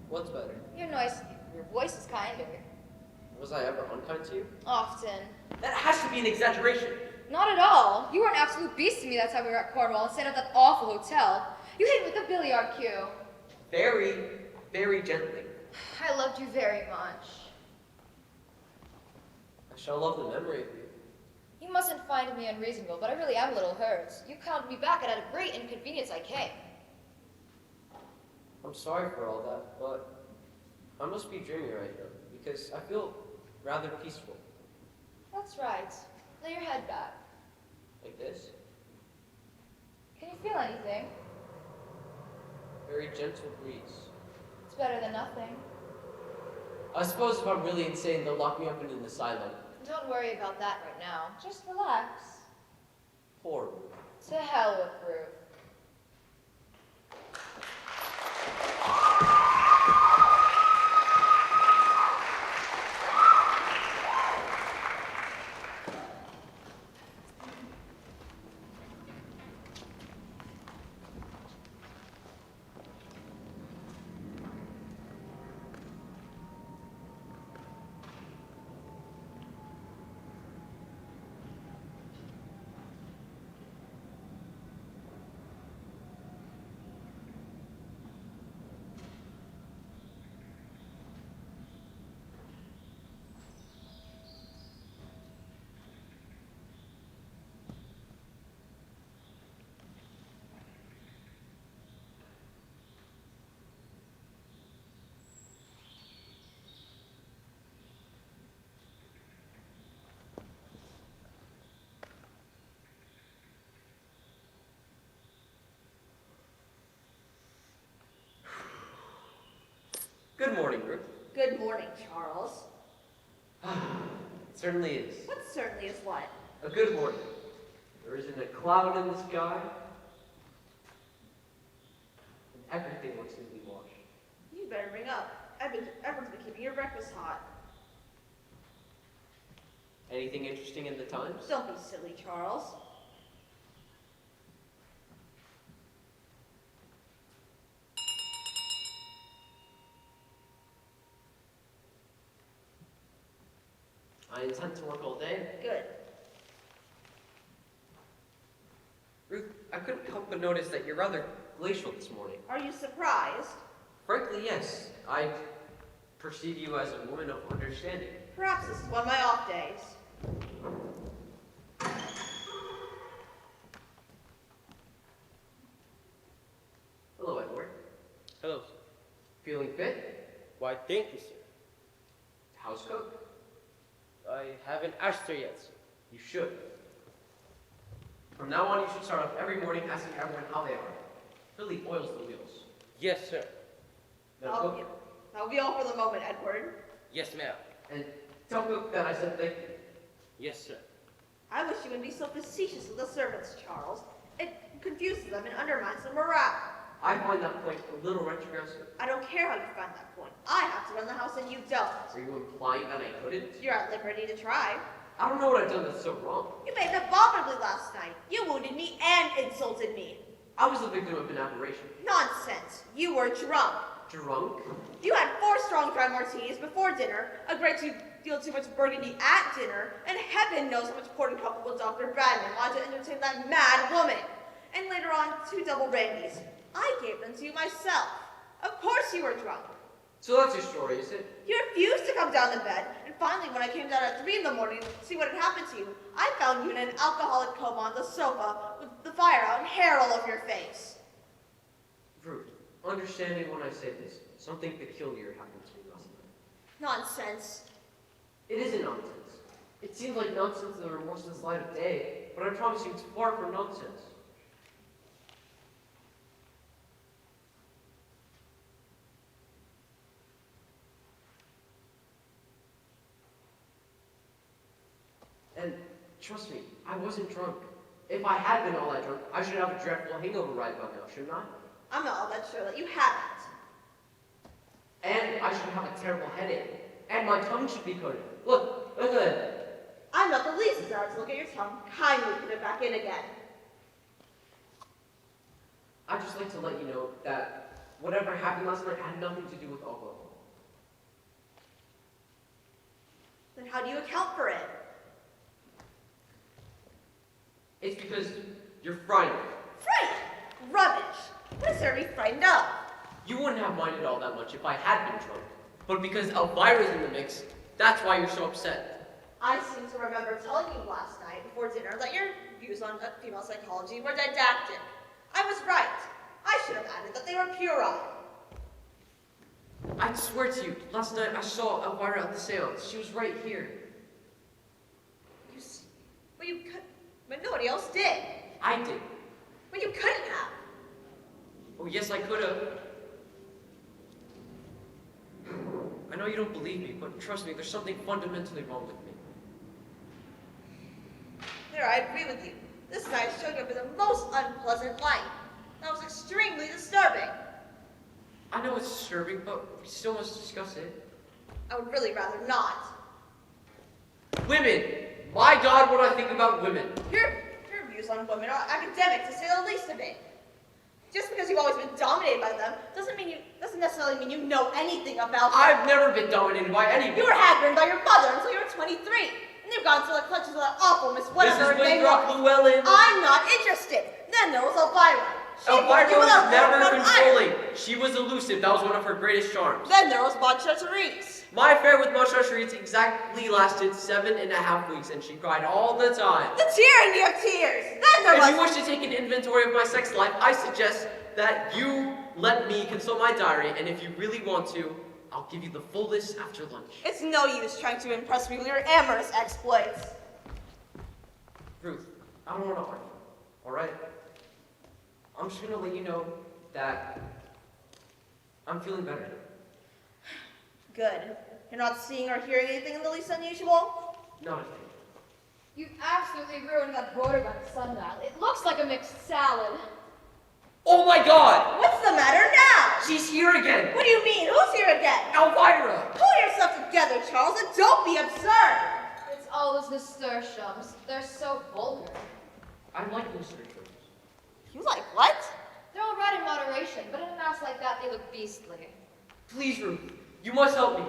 What's better? Your voice is kinder. Was I ever unkind to you? Often. That has to be an exaggeration. Not at all. You were an absolute beast to me that time we were at Cornwall instead of that awful hotel. You hit me with a billiard cue. Very, very gently. I loved you very much. I shall love the memory of you. You mustn't find me unreasonable, but I really am a little hurt. You called me back, and at a great inconvenience I came. I'm sorry for all that, but I must be dreaming right now, because I feel rather peaceful. That's right. Lay your head back. Like this. Can you feel anything? Very gentle breeze. It's better than nothing. I suppose if I'm really insane, they'll lock me up in an asylum. Don't worry about that right now. Just relax. Poor Ruth. To hell with Ruth. Good morning, Ruth. Good morning, Charles. It certainly is. What certainly is what? A good morning. There isn't a cloud in the sky. And everything looks newly washed. You better bring up. Everyone's been keeping your breakfast hot. Anything interesting in the Times? Don't be silly, Charles. I intend to work all day. Good. Ruth, I couldn't help but notice that you're rather glacial this morning. Are you surprised? Frankly, yes. I perceive you as a woman of understanding. Perhaps this is one of my off days. Hello, Edward. Hello, sir. Feeling fit? Why, thank you, sir. House cook? I haven't asked her yet, sir. You should. From now on, you should start off every morning asking everyone how they are. Really oils the wheels. Yes, sir. Now cook, That'll be all for the moment, Edward. Yes, ma'am. and tell cook that I said thank you. Yes, sir. I wish you wouldn't be so facetious with the servants, Charles. It confuses them and undermines their morale. I find that point a little retrogressive. I don't care how you find that point. I have to run the house and you don't. Are you implying that I couldn't? You're at liberty to try. I don't know what I've done that's so wrong. You behaved abominably last night. You wounded me and insulted me. I was the victim of an aberration. Nonsense. You were drunk. Drunk? You had 4 strong dry martinis before dinner, a great deal too much burgundy at dinner, and heaven knows how much port coupled Dr. Bradman wanted to entertain that mad woman. And later on, 2 double brandies. I gave them to you myself. Of course you were drunk. So that's your story, is it? You refused to come down to bed, and finally when I came down at 3 in the morning to see what had happened to you, I found you in an alcoholic coma on the sofa with the fire out and hair all over your face. Ruth, understanding when I say this, something peculiar happened to me last night. Nonsense. It isn't nonsense. It seems like nonsense in the remorseless light of day, but I promise you it's far from nonsense. And trust me, I wasn't drunk. If I had been all that drunk, I should have a dreadful hangover right by now, shouldn't I? I'm not all that sure that you haven't. And I should have a terrible headache. And my tongue should be coated. Look at that. I'm not the least desirous to look at your tongue. Kindly put it back in again. I'd just like to let you know that whatever happened last night had nothing to do with alcohol. Then how do you account for it? It's because you're frightened. Frightened? Rubbish. What is there to be frightened of? You wouldn't have minded all that much if I had been drunk. But because Elvira's in the mix, that's why you're so upset. I seem to remember telling you last night before dinner that your views on female psychology were didactic. I was right. I should have added that they were puerile. I swear to you, last night I saw Elvira at the seance. She was right here. Well, you could, but nobody else did. I did. Well, you couldn't have. Oh, yes, I could have. I know you don't believe me, but trust me, there's something fundamentally wrong with me. There, I agree with you. This night showed up in the most unpleasant light. That was extremely disturbing. I know it's disturbing, but we still must discuss it. I would really rather not. Women! My God, what I think about women! Your views on women are academic, to say the least of it. Just because you've always been dominated by them doesn't necessarily mean you know anything about them. I've never been dominated by anyone. You were hagrid by your mother until you were 23, and you've gone to the clutches of that awful Miss whatever her name was. Llewellyn. I'm not interested. Then there was Elvira. Elvira was never controlling. She was elusive. That was one of her greatest charms. Then there was Therese. My affair with Therese exactly lasted 7.5 weeks, and she cried all the time. The tyranny of tears. Then there was... If you wish to take an inventory of my sex life, I suggest that you let me consult my diary, and if you really want to, I'll give you the full list after lunch. It's no use trying to impress me with your amorous exploits. Ruth, I don't want to argue, all right? I'm just going to let you know that I'm feeling better. Good. You're not seeing or hearing anything in the least unusual? Not a thing. You've absolutely ruined that border by the sundial. It looks like a mixed salad. Oh my god! What's the matter now? She's here again! What do you mean? Who's here again? Elvira! Pull yourself together, Charles, and don't be absurd! It's all those nasturtiums. They're so vulgar. I like nasturtiums. You like what? They're all right in moderation, but in a mass like that, they look beastly. Please, Ruth, you must help me.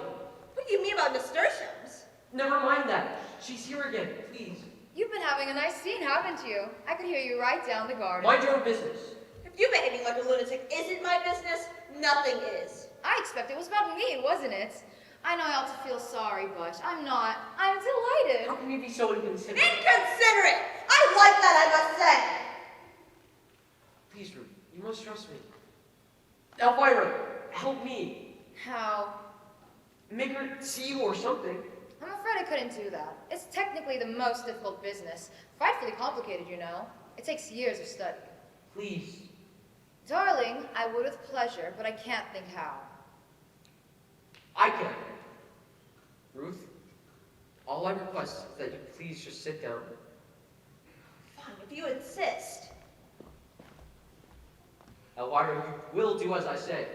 What do you mean about nasturtiums? Never mind that. She's here again, please. You've been having a nice scene, haven't you? I could hear you right down the garden. Mind your own business. If you behaving like a lunatic isn't my business, nothing is. I expect it was about me, wasn't it? I know I ought to feel sorry, but I'm not. I'm delighted. How can you be so inconsiderate? Inconsiderate! I like that, I must say! Please, Ruth, you must trust me. Elvira, help me. How? Make her see you or something. I'm afraid I couldn't do that. It's technically the most difficult business. Frightfully complicated, you know. It takes years of study. Please. Darling, I would with pleasure, but I can't think how. I can. Ruth, all I request is that you please just sit down. Fine, if you insist. Elvira, you will do as I say.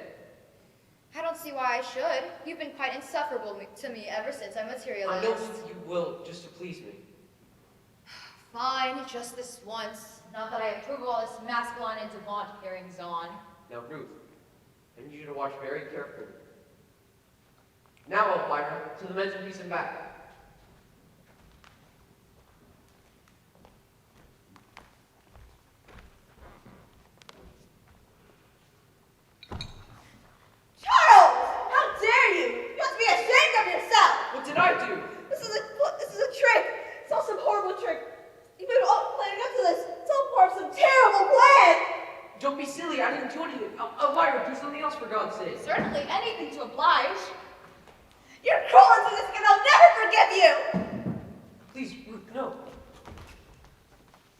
I don't see why I should. You've been quite insufferable to me ever since I materialized. I know you will, just to please me. Fine, just this once. Not that I approve of all this masculine and devant carryings on. Now, Ruth, I need you to watch very carefully. Now, Elvira, to the mantelpiece and back. Charles! How dare you! You must be ashamed of yourself! What did I do? This is a trick! It's all some horrible trick! You've been all planning up to this! It's all part of some terrible plan! Don't be silly, I didn't do anything. Elvira, do something else for God's sake. Certainly anything to oblige. You're cruel and sadistic and I'll never forgive you! Please, Ruth, no.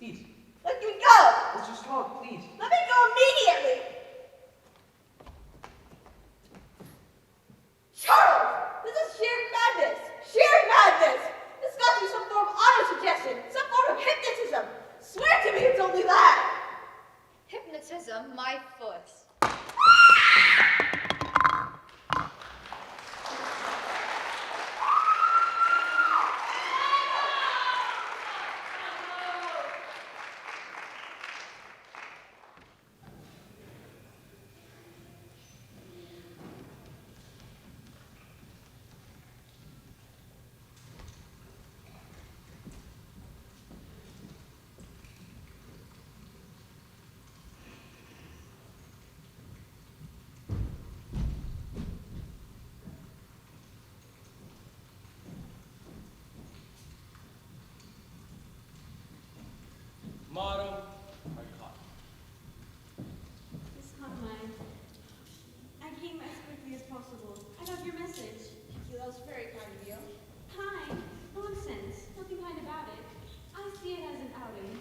Please, Let me go! let's just talk, please. Let me go immediately! Charles! This is sheer madness! Sheer madness! This got to be some form of auto-suggestion, some form of hypnotism. Swear to me it's only that! Hypnotism, my foot. Motto, Arcati. Miss Conline, I came as quickly as possible. I got your message. Thank you, that was very kind of you. Kind? Nonsense. Nothing kind about it. I see it as an outing.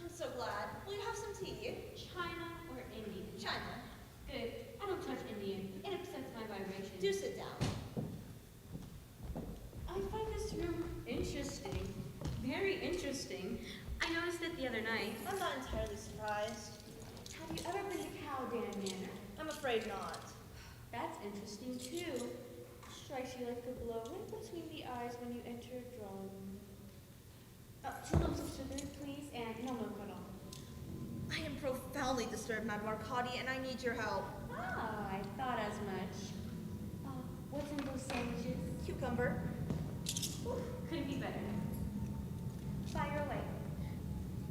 I'm so glad. Will you have some tea? China or Indian? China. Good. I don't touch Indian. It upsets my vibration. Do sit down. I find this room interesting. Very interesting. I noticed it the other night. I'm not entirely surprised. Have you ever been to Cowdan Manor? I'm afraid not. That's interesting too. Strikes you like a blow right between the eyes when you enter a drawing room. 2 lumps of sugar, please, and no milk at all. I am profoundly disturbed, Madame Arcati, and I need your help. Ah, I thought as much. What's in those sandwiches? Cucumber. Couldn't be better. Fire away.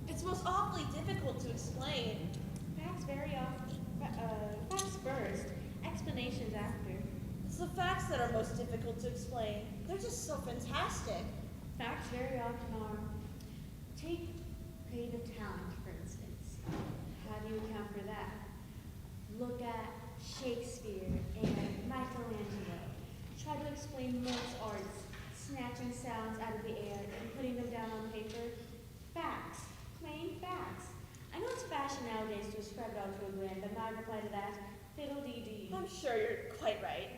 It's most awfully difficult to explain. Facts very often. Facts first, explanations after. It's the facts that are most difficult to explain. They're just so fantastic. Facts very often are. Take creative talent, for instance. How do you account for that? Look at Shakespeare and Michelangelo. Try to explain Mozart's snatching sounds out of the air and putting them down on paper. Facts. Plain facts. I know it's fashion nowadays to ascribe it all to a grin, but my reply to that, fiddle-dee-dee. I'm sure you're quite right.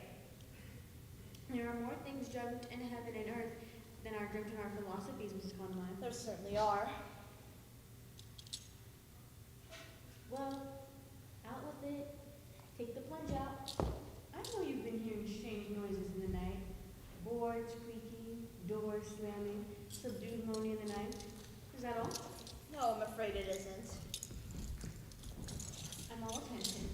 There are more things dreamt in heaven and earth than are dreamt in our philosophies, Mrs. Conline. There certainly are. Well, out with it. Take the plunge out. I know you've been hearing strange noises in the night. Boards creaking, doors slamming, subdued moaning in the night. Is that all? No, I'm afraid it isn't. I'm all attention.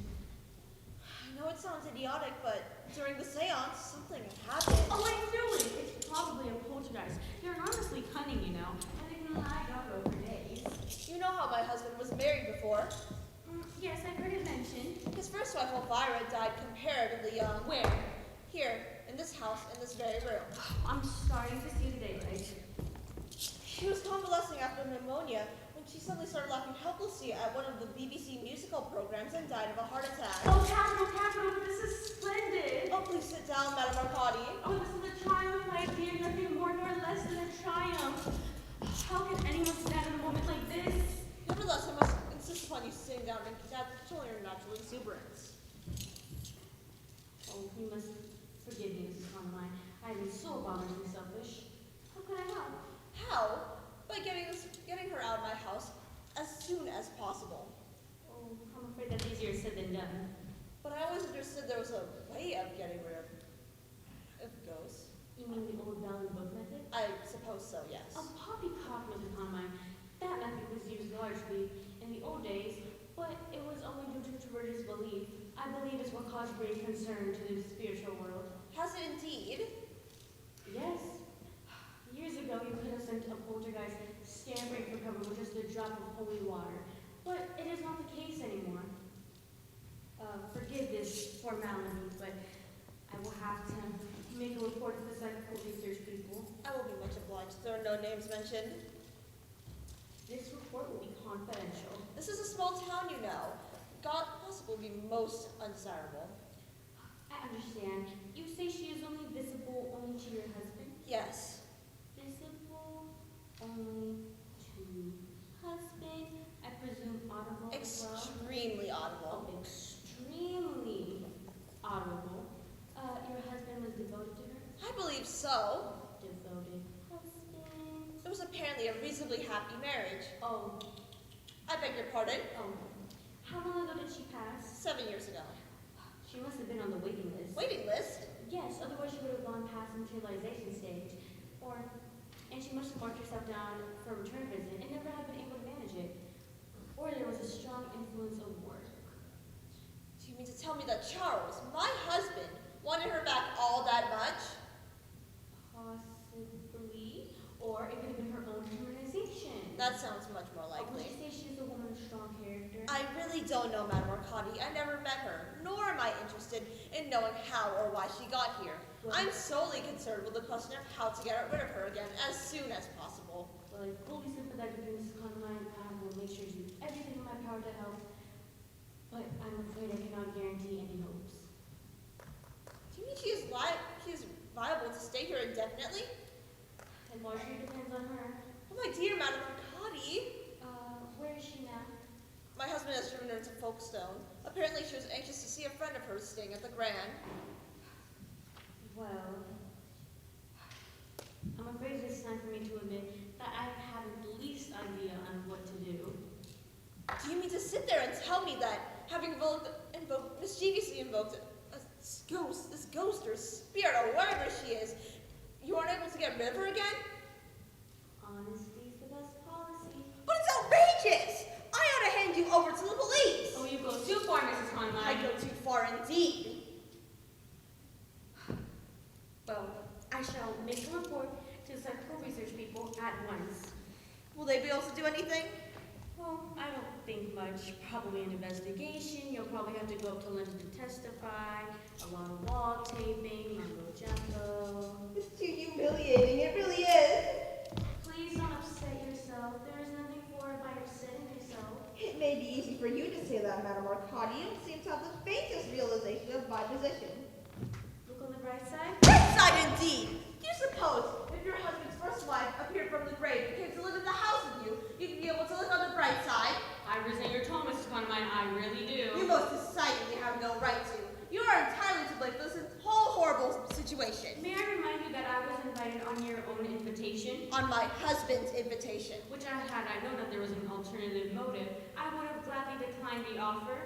I know it sounds idiotic, but during the seance, something happened. Oh, I knew it! It's probably a poltergeist. They're enormously cunning, you know, and they can hide out over days. You know how my husband was married before? Yes, I've heard it mentioned. His first wife, Elvira, died comparatively young. Where? Here, in this house, in this very room. I'm starting to see the daylight. She was convalescing after pneumonia when she suddenly started laughing helplessly at one of the BBC musical programs and died of a heart attack. Oh, capital, this is splendid! Oh, please sit down, Madame Arcati. Oh, this is a triumph, my dear, nothing more nor less than a triumph. How can anyone stand in a moment like this? Nevertheless, I must insist upon you sitting down and showing your natural exuberance. Oh, you must forgive me, Mrs. Conline. I have been so abominably selfish. How could I help? How? By getting her out of my house as soon as possible. Oh, I'm afraid that's easier said than done. But I always understood there was a way of getting rid of ghosts. You mean the old bell and book method? I suppose so, yes. A poppycock, Mrs. Conline. That method was used largely in the old days, but it was only due to religious belief. I believe it's what caused great concern to the spiritual world. Has it indeed? Yes. Years ago, you could have sent a poltergeist scampering for cover with just a drop of holy water, but it is not the case anymore. Forgive this formality, but I will have to make a report to the psychical research people. I will be much obliged. There are no names mentioned. This report will be confidential. This is a small town, you know. God possible be most undesirable. I understand. You say she is only visible only to your husband? Yes. Visible only to husband? I presume audible as well? Extremely audible. Oh, extremely audible. Your husband was devoted to her? I believe so. Devoted husband. It was apparently a reasonably happy marriage. Oh. I beg your pardon? Oh. How long ago did she pass? 7 years ago. She must have been on the waiting list. Waiting list? Yes, otherwise she would have gone past the materialization stage. And she must have marked herself down for a return visit and never have been able to manage it. Or there was a strong influence of work. Do you mean to tell me that Charles, my husband, wanted her back all that much? Possibly. Or it could have been her own humanization. That sounds much more Would likely. you say she's a woman of strong character? I really don't know Madame Arcati. I never met her, nor am I interested in knowing how or why she got here. Well, I'm solely concerned with the question of how to get rid of her again as soon as possible. Well, I fully sympathize with you, Mrs. Conline. I will make sure to do everything in my power to help. But I'm afraid I cannot guarantee any hopes. Do you mean she is viable to stay here indefinitely? It largely depends on her. Oh, my dear Madame Arcati. Where is she now? My husband has driven her to Folkestone. Apparently she was anxious to see a friend of hers staying at the Grand. Well, I'm afraid it's time for me to admit that I haven't the least idea on what to do. Do you mean to sit there and tell me that, having mischievously invoked this ghost or spirit or whatever she is, you aren't able to get rid of her again? Honesty is the best policy. But it's outrageous! I ought to hand you over to the police! Oh, you go too far, Mrs. Conline. I go too far indeed. Well, I shall make a report to the psychical research people at once. Will they be able to do anything? Well, I don't think much. Probably an investigation. You'll probably have to go up to London to testify. A lot of wall taping, mumbo jumbo. It's too humiliating, it really is. Please don't upset yourself. There is nothing for it by upsetting yourself. It may be easy for you to say that, Madame Arcati. You don't seem to have the faintest realization of my position. Look on the bright side. Bright side indeed! Do you suppose if your husband's first wife appeared from the grave and came to live in the house with you, you'd be able to look on the bright side? I resent your tone, Mrs. Conline. I really do. You most decidedly have no right to. You are entirely to blame for this whole horrible situation. May I on my husband's invitation. Which had I known that there was an alternative motive, I would have gladly declined the offer.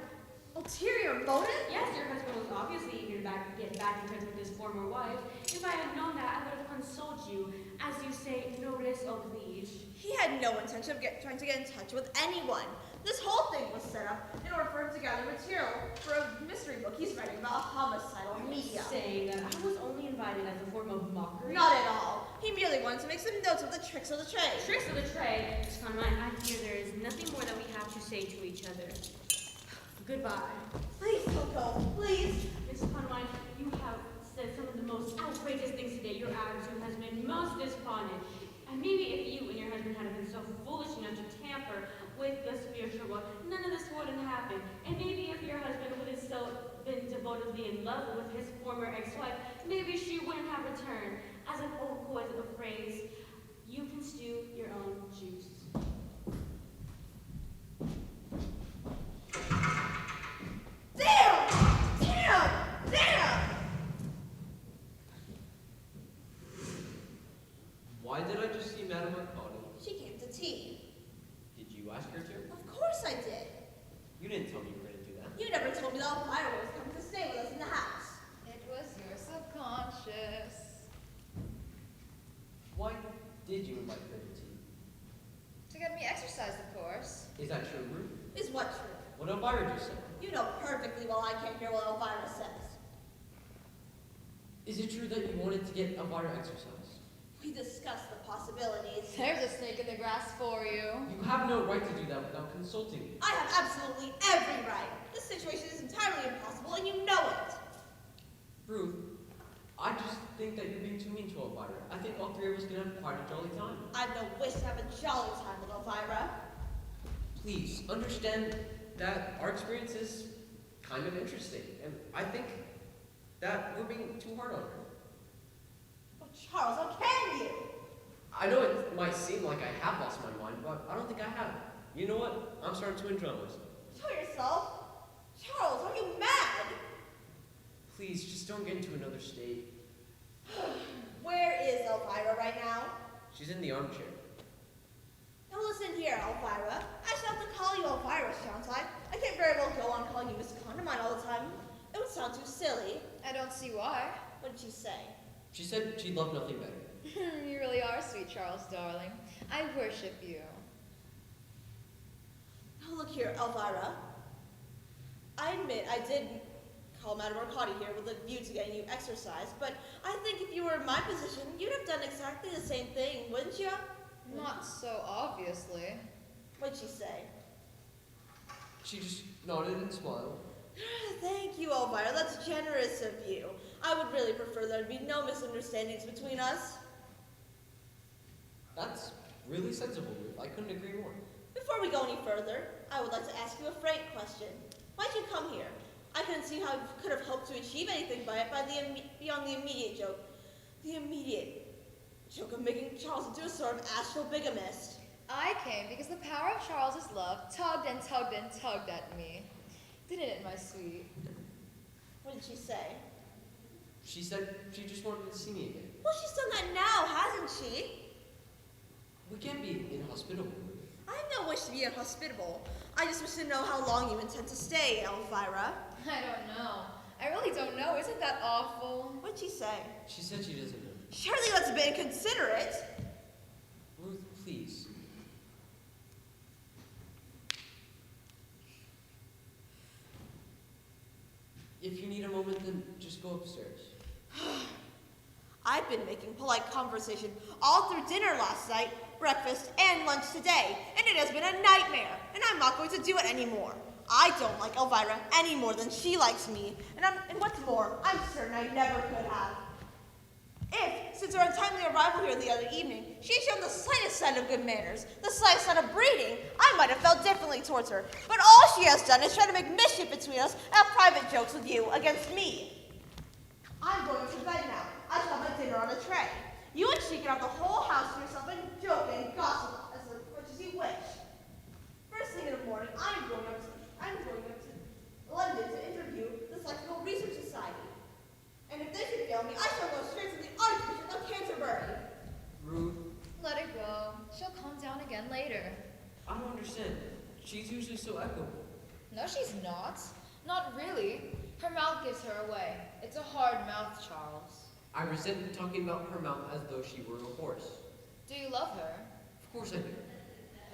Ulterior motive? Yes, your husband was obviously eager to get back in touch with his former wife. If I had known that, I would have consoled you, as you say, noblesse oblige. He had no intention of trying to get in touch with anyone. This whole thing was set up in order for him to gather material for a mystery book he's writing about a homicidal medium. Saying that I was only invited as a form of mockery? Not at all. He merely wanted to make some notes of the tricks of the trade. Tricks of the trade? Miss Conrad, I fear there is nothing more that we have to say to each other. Goodbye. Please don't go, please. Miss Conrad, you have said some of the most outrageous things today. Your attitude has been most despondent. And maybe if you and your husband had been so foolish enough to tamper with the spiritual world, none of this wouldn't happen. And maybe if your husband would have so been devotedly in love with his former ex-wife, maybe she wouldn't have returned. As an old poet of a phrase, you can stew your own juice. Damn! Damn! Damn! Why did I just see Madame Arcati? She came to tea. Did you ask her to? Of course I did. You didn't tell me you were going to do that. You never told me that Elvira was coming to stay with us in the house. It was your subconscious. Why did you invite her to tea? To get me exercised, of course. Is that true, Ruth? Is what true? What Elvira just said? You know perfectly well I can't hear what Elvira says. Is it true that you wanted to get Elvira exercise? We discussed the possibilities. There's a snake in the grass for you. You have no right to do that without consulting me. I have absolutely every right. This situation is entirely impossible, and you know it. Ruth, I just think that you're being too mean to Elvira. I think all three of us can have quite a jolly time. I've no wish to have a jolly time with Elvira. Please, understand that our experience is kind of interesting, and I think that we're being too hard on her. Oh, Charles, how can you? I know it might seem like I have lost my mind, but I don't think I have. You know what? I'm starting to enjoy myself. Show yourself. Charles, are you mad? Please, just don't get into another state. Where is Elvira right now? She's in the armchair. Now listen here, Elvira. I shall have to call you Elvira, shan't I? I can't very well go on calling you Miss Condamine all the time. It would sound too silly. I don't see why. What did she say? She said she'd love nothing better. You really are sweet, Charles, darling. I worship you. Now look here, Elvira. I admit I did call Madame Arcati here with a view to getting you exercise, but I think if you were in my position, you'd have done exactly the same thing, wouldn't you? Not so obviously. What'd she say? She just nodded and smiled. Thank you, Elvira. That's generous of you. I would really prefer there to be no misunderstandings between us. That's really sensible, Ruth. I couldn't agree more. Before we go any further, I would like to ask you a frank question. Why'd you come here? I couldn't see how you could have hoped to achieve anything by it beyond the immediate joke. The immediate joke of making Charles into a sort of astral bigamist. I came because the power of Charles's love tugged and tugged and tugged at me. Didn't it, my sweet? What did she say? She said she just wanted to see me again. Well, she's done that now, hasn't she? We can't be inhospitable. I have no wish to be inhospitable. I just wish to know how long you intend to stay, Elvira. I don't know. I really don't know. Isn't that awful? What'd she say? She said she doesn't know. Surely that's a bit inconsiderate. Ruth, please. If you need a moment, then just go upstairs. I've been making polite conversation all through dinner last night, breakfast, and lunch today, and it has been a nightmare, and I'm not going to do it anymore. I don't like Elvira any more than she likes me, and what's more, I'm certain I never could have. If, since her untimely arrival here the other evening, she had shown the slightest sign of good manners, the slightest sign of breeding, I might have felt differently towards her. But all she has done is try to make mischief between us and have private jokes with you against me. I'm going to bed now. I shall have my dinner on a tray. You and she can have the whole house to yourself and joke and gossip as much as you wish. First thing in the morning, I'm going up to London to interview the Psychical Research Society. And if they should fail me, I shall go straight to the Archbishop of Canterbury. Ruth. Letting again later. I don't understand. She's usually so equable. No, she's not. Not really. Her mouth gives her away. It's a hard mouth, Charles. I resent you talking about her mouth as though she were a horse. Do you love her? Of course I do.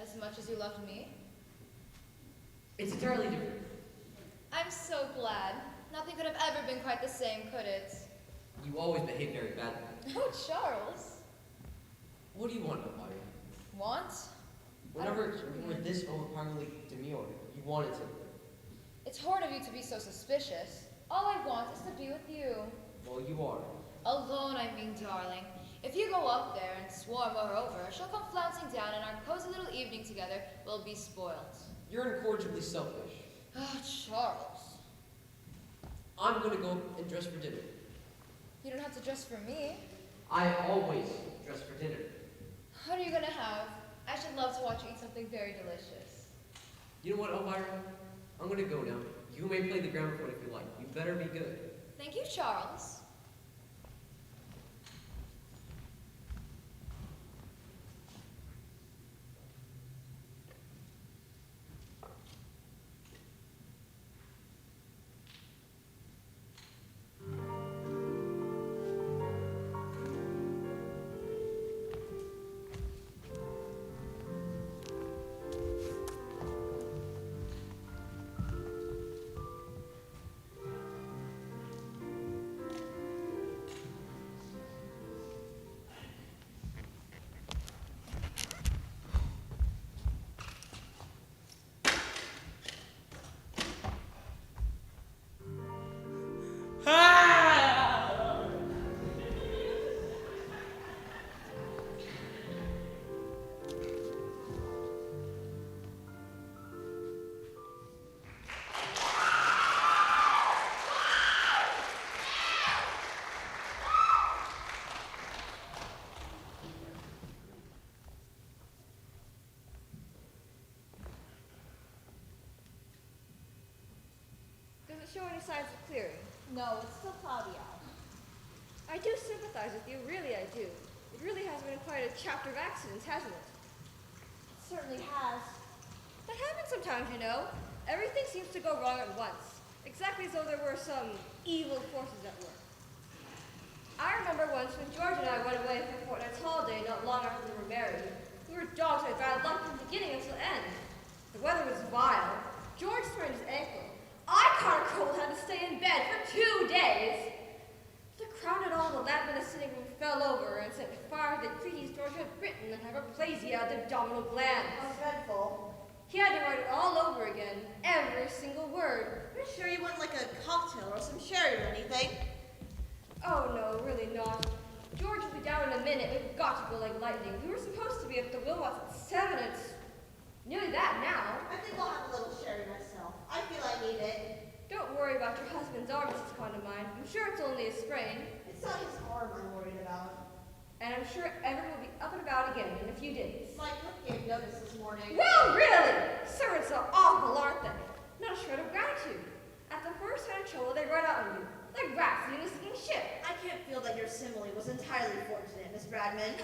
As much as you loved me? It's entirely different. I'm so glad. Nothing could have ever been quite the same, could it? You always behave very badly. Oh, Charles. What do you want, Elvira? Want? Whenever you were this overpoweringly demure, you wanted to. It's hard of you to be so suspicious. All I want is to be with you. Well, you are. Alone, I mean, darling. If you go up there and swarm her over, she'll come flouncing down and our cozy little evening together will be spoiled. You're incorrigibly selfish. Oh, Charles. I'm gonna go and dress for dinner. You don't have to dress for me. I always dress for dinner. What are you gonna have? I should love to watch you eat something very delicious. You know what, Elvira? I'm gonna go now. You may play the gramophone if you like. You better be good. Thank you, Charles. Does it show any signs of clearing? No, it's still cloudy out. I do sympathize with you, really I do. It really has been quite a chapter of accidents, hasn't it? It certainly has. That happens sometimes, you know. Everything seems to go wrong at once. Exactly as though there were some evil forces at work. I remember once when George and I went away for a fortnight's holiday not long after we were married. We were dogs with bad luck from beginning until end. The weather was vile. George sprained his ankle. I caught a cold, had to stay in bed for 2 days. The crowd at all the lamp in the sitting room fell over and set fire to the treaties George had written and hyperplasia of the abdominal glands. How dreadful. He had to write it all over again, every single word. Are you sure you wouldn't like a cocktail or some sherry or anything? Oh no, really not. George will be down in a minute. We've got to go like lightning. We were supposed to be at the Wilmots at 7. It's nearly that now. I think I'll have a little sherry myself. I feel I need it. Don't worry about your husband's arm, Mrs. Condamine. I'm sure it's only a sprain. It's not his arm I'm worried about. And I'm sure Evan will be up and about again in a few days. My cook gave notice this morning. Well, really? Servants are awful, aren't they? Not a shred of gratitude. At the first sign of trouble, they run out on you, like rats in a sinking ship. I can't feel that your simile was entirely fortunate, Miss Bradman.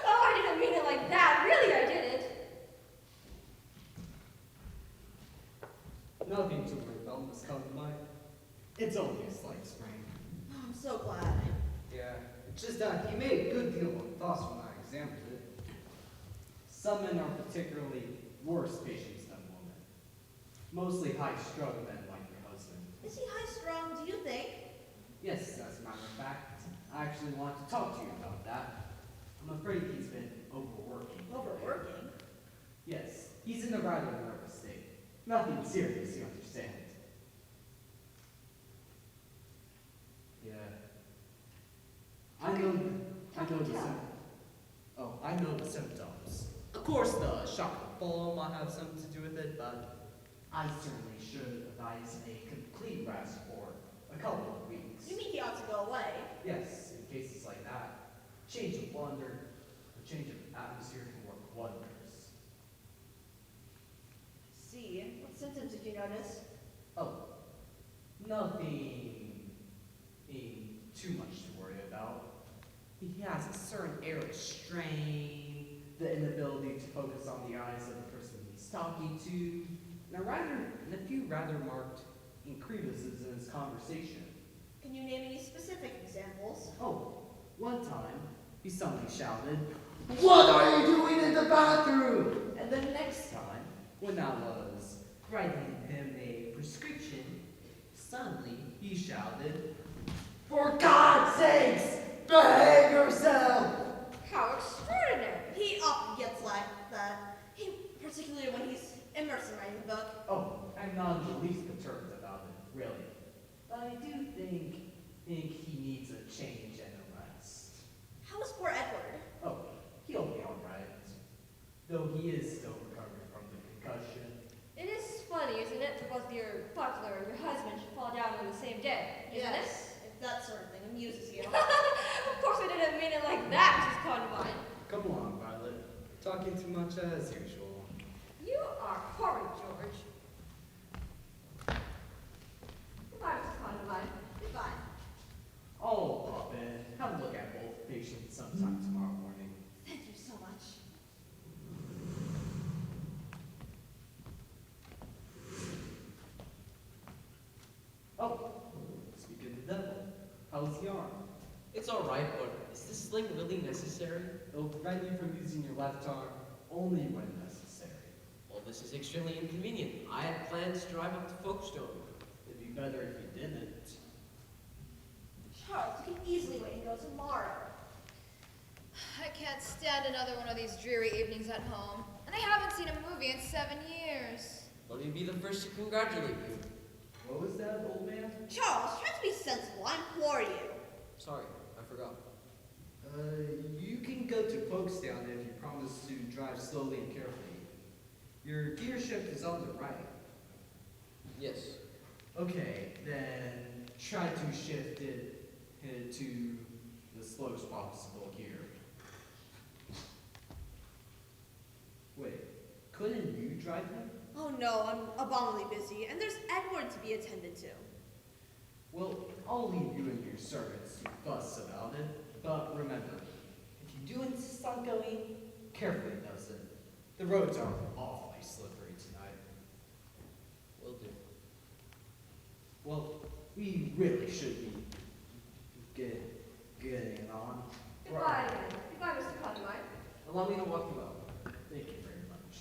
Oh, I didn't mean it like that. Really, I didn't. Nothing to worry about, Miss Condamine. It's only a slight sprain. Oh, I'm so glad. Yeah, it's just that he made a good deal of fuss when I examined it. Some men are particularly worse patients than women. Mostly high-strung men like your husband. Is he high-strung, do you think? Yes, as a matter of fact. I actually want to talk to you about that. I'm afraid he's been overworking. Overworking? Yes, he's in a rather nervous state. Nothing serious, you understand. Yeah. I know the symptoms. Of course, the shock and fall might have something to do with it, but I certainly should advise a complete rest for a couple of weeks. You mean he ought to go away? Yes, in cases like that. Change of change of atmosphere can work wonders. See, what symptoms did you notice? Oh, nothing too much to worry about. He has a certain air of strain, the inability to focus on the eyes of the person he's talking to, and a few rather marked increduses in his conversation. Can you name any specific examples? Oh, one time, he suddenly shouted, "What are you doing in the bathroom?" And then next time, when I was writing him a prescription, suddenly he shouted, "For God's sakes, behave yourself!" How extraordinary. He often gets like that. Particularly when he's immersed in writing a book. Oh, I'm not in the least perturbed about it, really. But I do think he needs a change and a rest. How is poor Edward? Oh, he'll be all right. Though he is still recovering from the concussion. It is funny, isn't it? Because your butler and your husband should fall down on the same day, isn't it? If that sort of thing amuses you. Of course I didn't mean it like that, Mrs. Condamine. Come along, Violet. Talking too much as usual. You are horrid, George. Goodbye, Mrs. Condamine. Goodbye. I'll pop in, have a look at both patients sometime tomorrow morning. Thank you so much. Oh, speaking of the devil, how's the arm? It's alright, but is this sling really necessary? It'll prevent you from using your left arm only when necessary. Well, this is extremely inconvenient. I had plans to drive up to Folkestone. It'd be better if you didn't. Charles, you can easily wait and go tomorrow. I can't stand another one of these dreary evenings at home. And I haven't seen a movie in 7 years. Let me be the first to congratulate you. What was that, old man? Charles, try to be sensible. I implore you. Sorry, I forgot. You can go to Folkestone if you promise to drive slowly and carefully. Your gear shift is on the right. Yes. Okay, then try to shift it to the slowest possible gear. Wait, couldn't you drive him? Oh no, I'm abominably busy, and there's Edward to be attended to. Well, I'll leave you and your servants to fuss about it, but remember, if you do insist on going, carefully does it. The roads are awfully slippery tonight. Will do. Well, we really should be getting on. Goodbye again. Goodbye, Mr. Condamine. Allow me to walk you out. Thank you very much.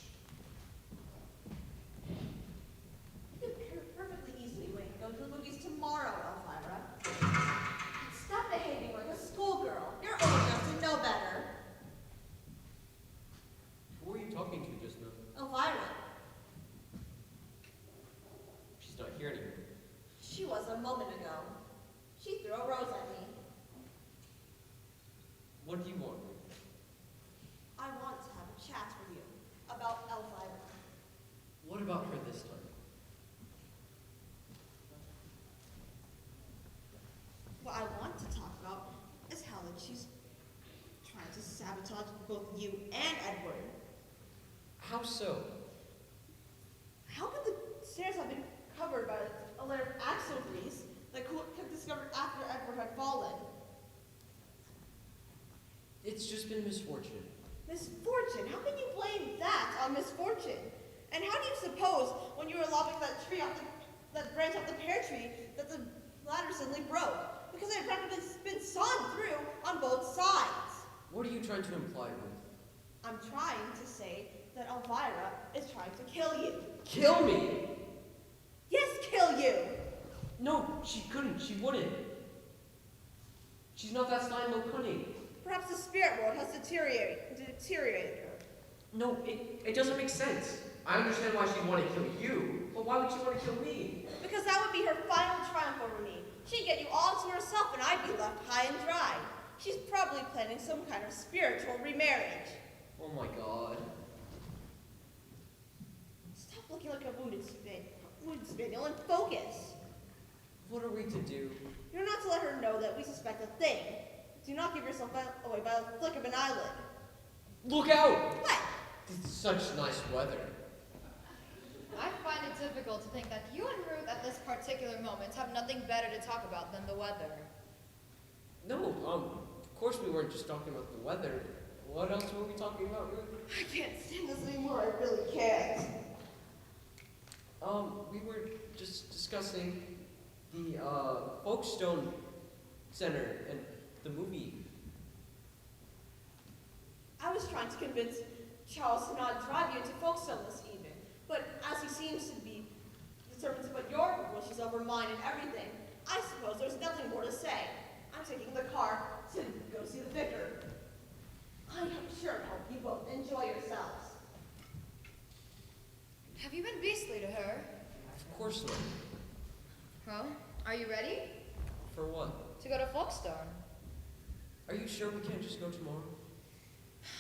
You could perfectly easily wait and go to the movies tomorrow, Elvira. Stop behaving like a schoolgirl. You're old enough to know better. Who were you talking to just now? Elvira. She's not here anymore. She was a moment ago. She threw a rose at me. What do you want? I want to have a chat with you about Elvira. What about her this time? What I want to talk about is how that she's trying to sabotage both you and Edward. How so? How could the stairs have been covered by a layer of axle grease that could have discovered after Edward had fallen? It's just been misfortune. Misfortune? How can you blame that on misfortune? And how do you suppose, when you were lopping that tree off that branch off the pear tree, that the ladder suddenly broke? Because it had practically been sawn through on both sides. What are you trying to imply, Ruth? I'm trying to say that Elvira is trying to kill you. Kill me? Yes, kill you! No, she couldn't. She wouldn't. She's not that slime low cunning. Perhaps the spirit world has deteriorated her. No, it doesn't make sense. I understand why she'd want to kill you, but why would she want to kill me? Because that would be her final triumph over me. She'd get you all to herself and I'd be left high and dry. She's probably planning some kind of spiritual remarriage. Oh my god. Stop looking like a wounded spaniel and focus. What are we to do? You're not to let her know that we suspect a thing. Do not give yourself away by a flick of an eyelid. Look out! What? It's such nice weather. I find it difficult to think that you and Ruth at this particular moment have nothing better to talk about than the weather. No, of course we weren't just talking about the weather. What else were we talking about, Ruth? I can't stand this anymore, I really can't. We were just discussing the, Folkestone Center and the movie. I was trying to convince Charles to not drive you to Folkestone this evening, but as he seems to be determined to put your wishes over mine and everything, I suppose there's nothing more to say. I'm taking the car to go see the vicar. I am sure to help you both enjoy yourselves. Have you been beastly to her? Of course not. Well, are you ready? For what? To go to Folkestone. Are you sure we can't just go tomorrow?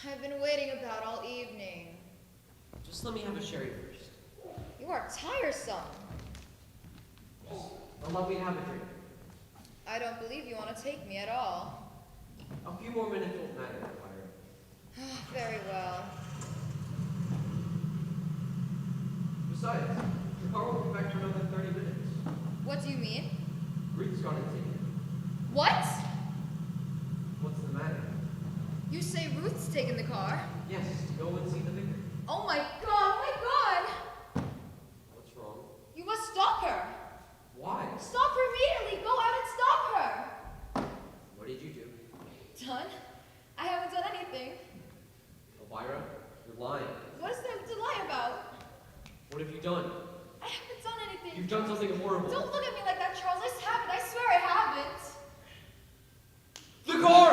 I've been waiting about all evening. Just let me have a sherry first. You are tiresome. Allow me to have a drink. I don't believe you want to take me at all. A few more minutes won't matter, Elvira. Very well. Besides, your car won't be back for another 30 minutes. What do you mean? Ruth's gonna take it. What? What's the matter? You say Ruth's taken the car? Yes, to go and see the vicar. Oh my god, oh my god! What's wrong? You must stop her! Why? Stop her immediately! Go out and stop her! What did you do? Done? I haven't done anything. Elvira, you're lying. What is there to lie about? What have you done? I haven't done anything. You've done something horrible. Don't look at me like that, Charles. I haven't. I swear I haven't. The car!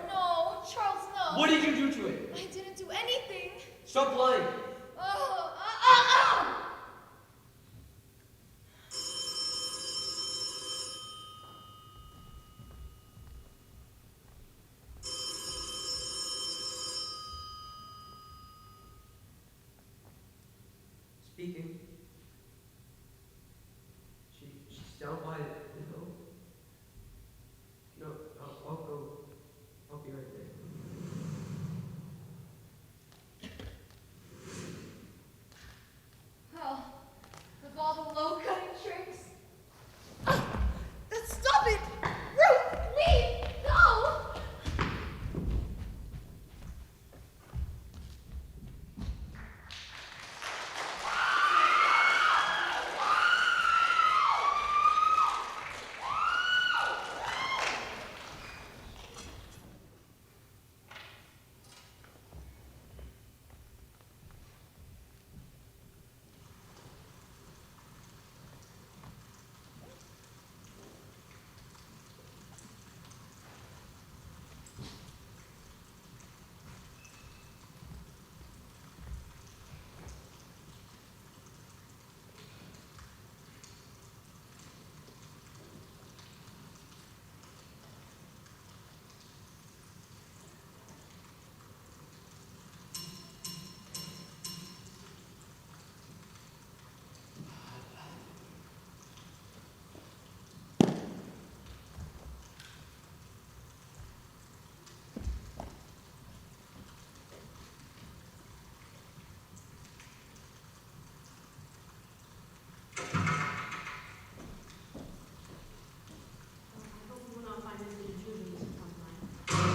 No, Charles, no. What did you do to it? I didn't do anything. Stop lying. Speaking. She's down by the window. No, I'll go. I'll be right there. Well, with all the low-cutting tricks. Stop it! Ruth, leave! No!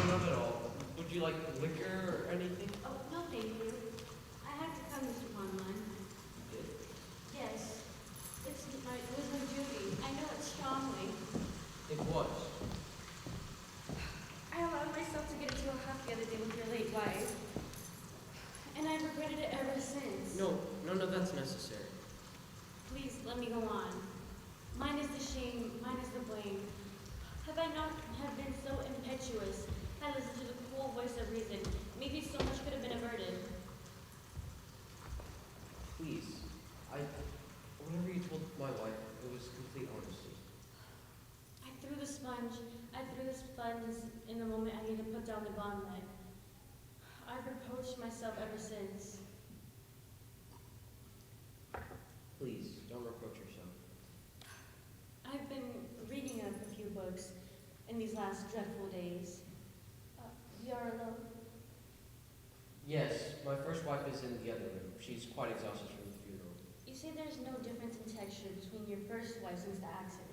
Not at all. Would you like liquor or anything? Oh, no, thank you. I had to come, Mr. Conline. Yes. It was my duty. I know it strongly. It was. I allowed myself to get into a huff the other day with your late wife. And I've regretted it ever since. No, none of that's necessary. Please, let me go on. Mine is the shame, mine is the blame. Have I not have been so impetuous? I listened to the cool voice of reason. Maybe so much could have been averted. Please. Whatever you told my wife, it was complete honesty. I threw the sponge in the moment I needed to put down the gauntlet. I've reproached myself ever since. Please, don't reproach yourself. I've been reading a few books in these last dreadful days. You're alone? Yes, my first wife is in the other room. She's quite exhausted from the funeral. You say there's no difference in texture between your first wife since the accident.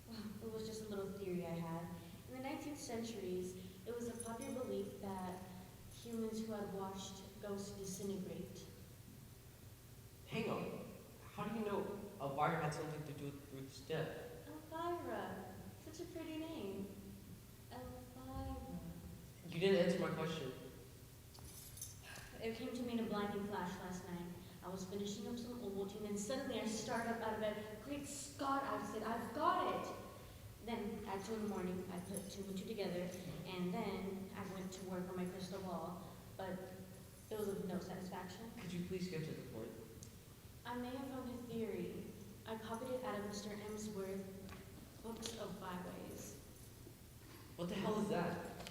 Well, it was just a little theory I had. In the 19th centuries, it was a popular belief that humans who had watched ghosts disintegrate. Hang on. How do you know Elvira had something to do with Ruth's death? Elvira. Such a pretty name. Elvira. You didn't answer my question. It came to me in a blinding flash last night. I was finishing up some Ovaltine and suddenly I started up out of bed. Great Scott, I said, I've got it. Then at 2 in the morning, I put 2 and 2 together, and then I went to work on my crystal ball, but it was of no satisfaction. Could you please get to the point? I may have found a theory. I copied it out of Mr. Emsworth's Books of Byways. What the hell is that?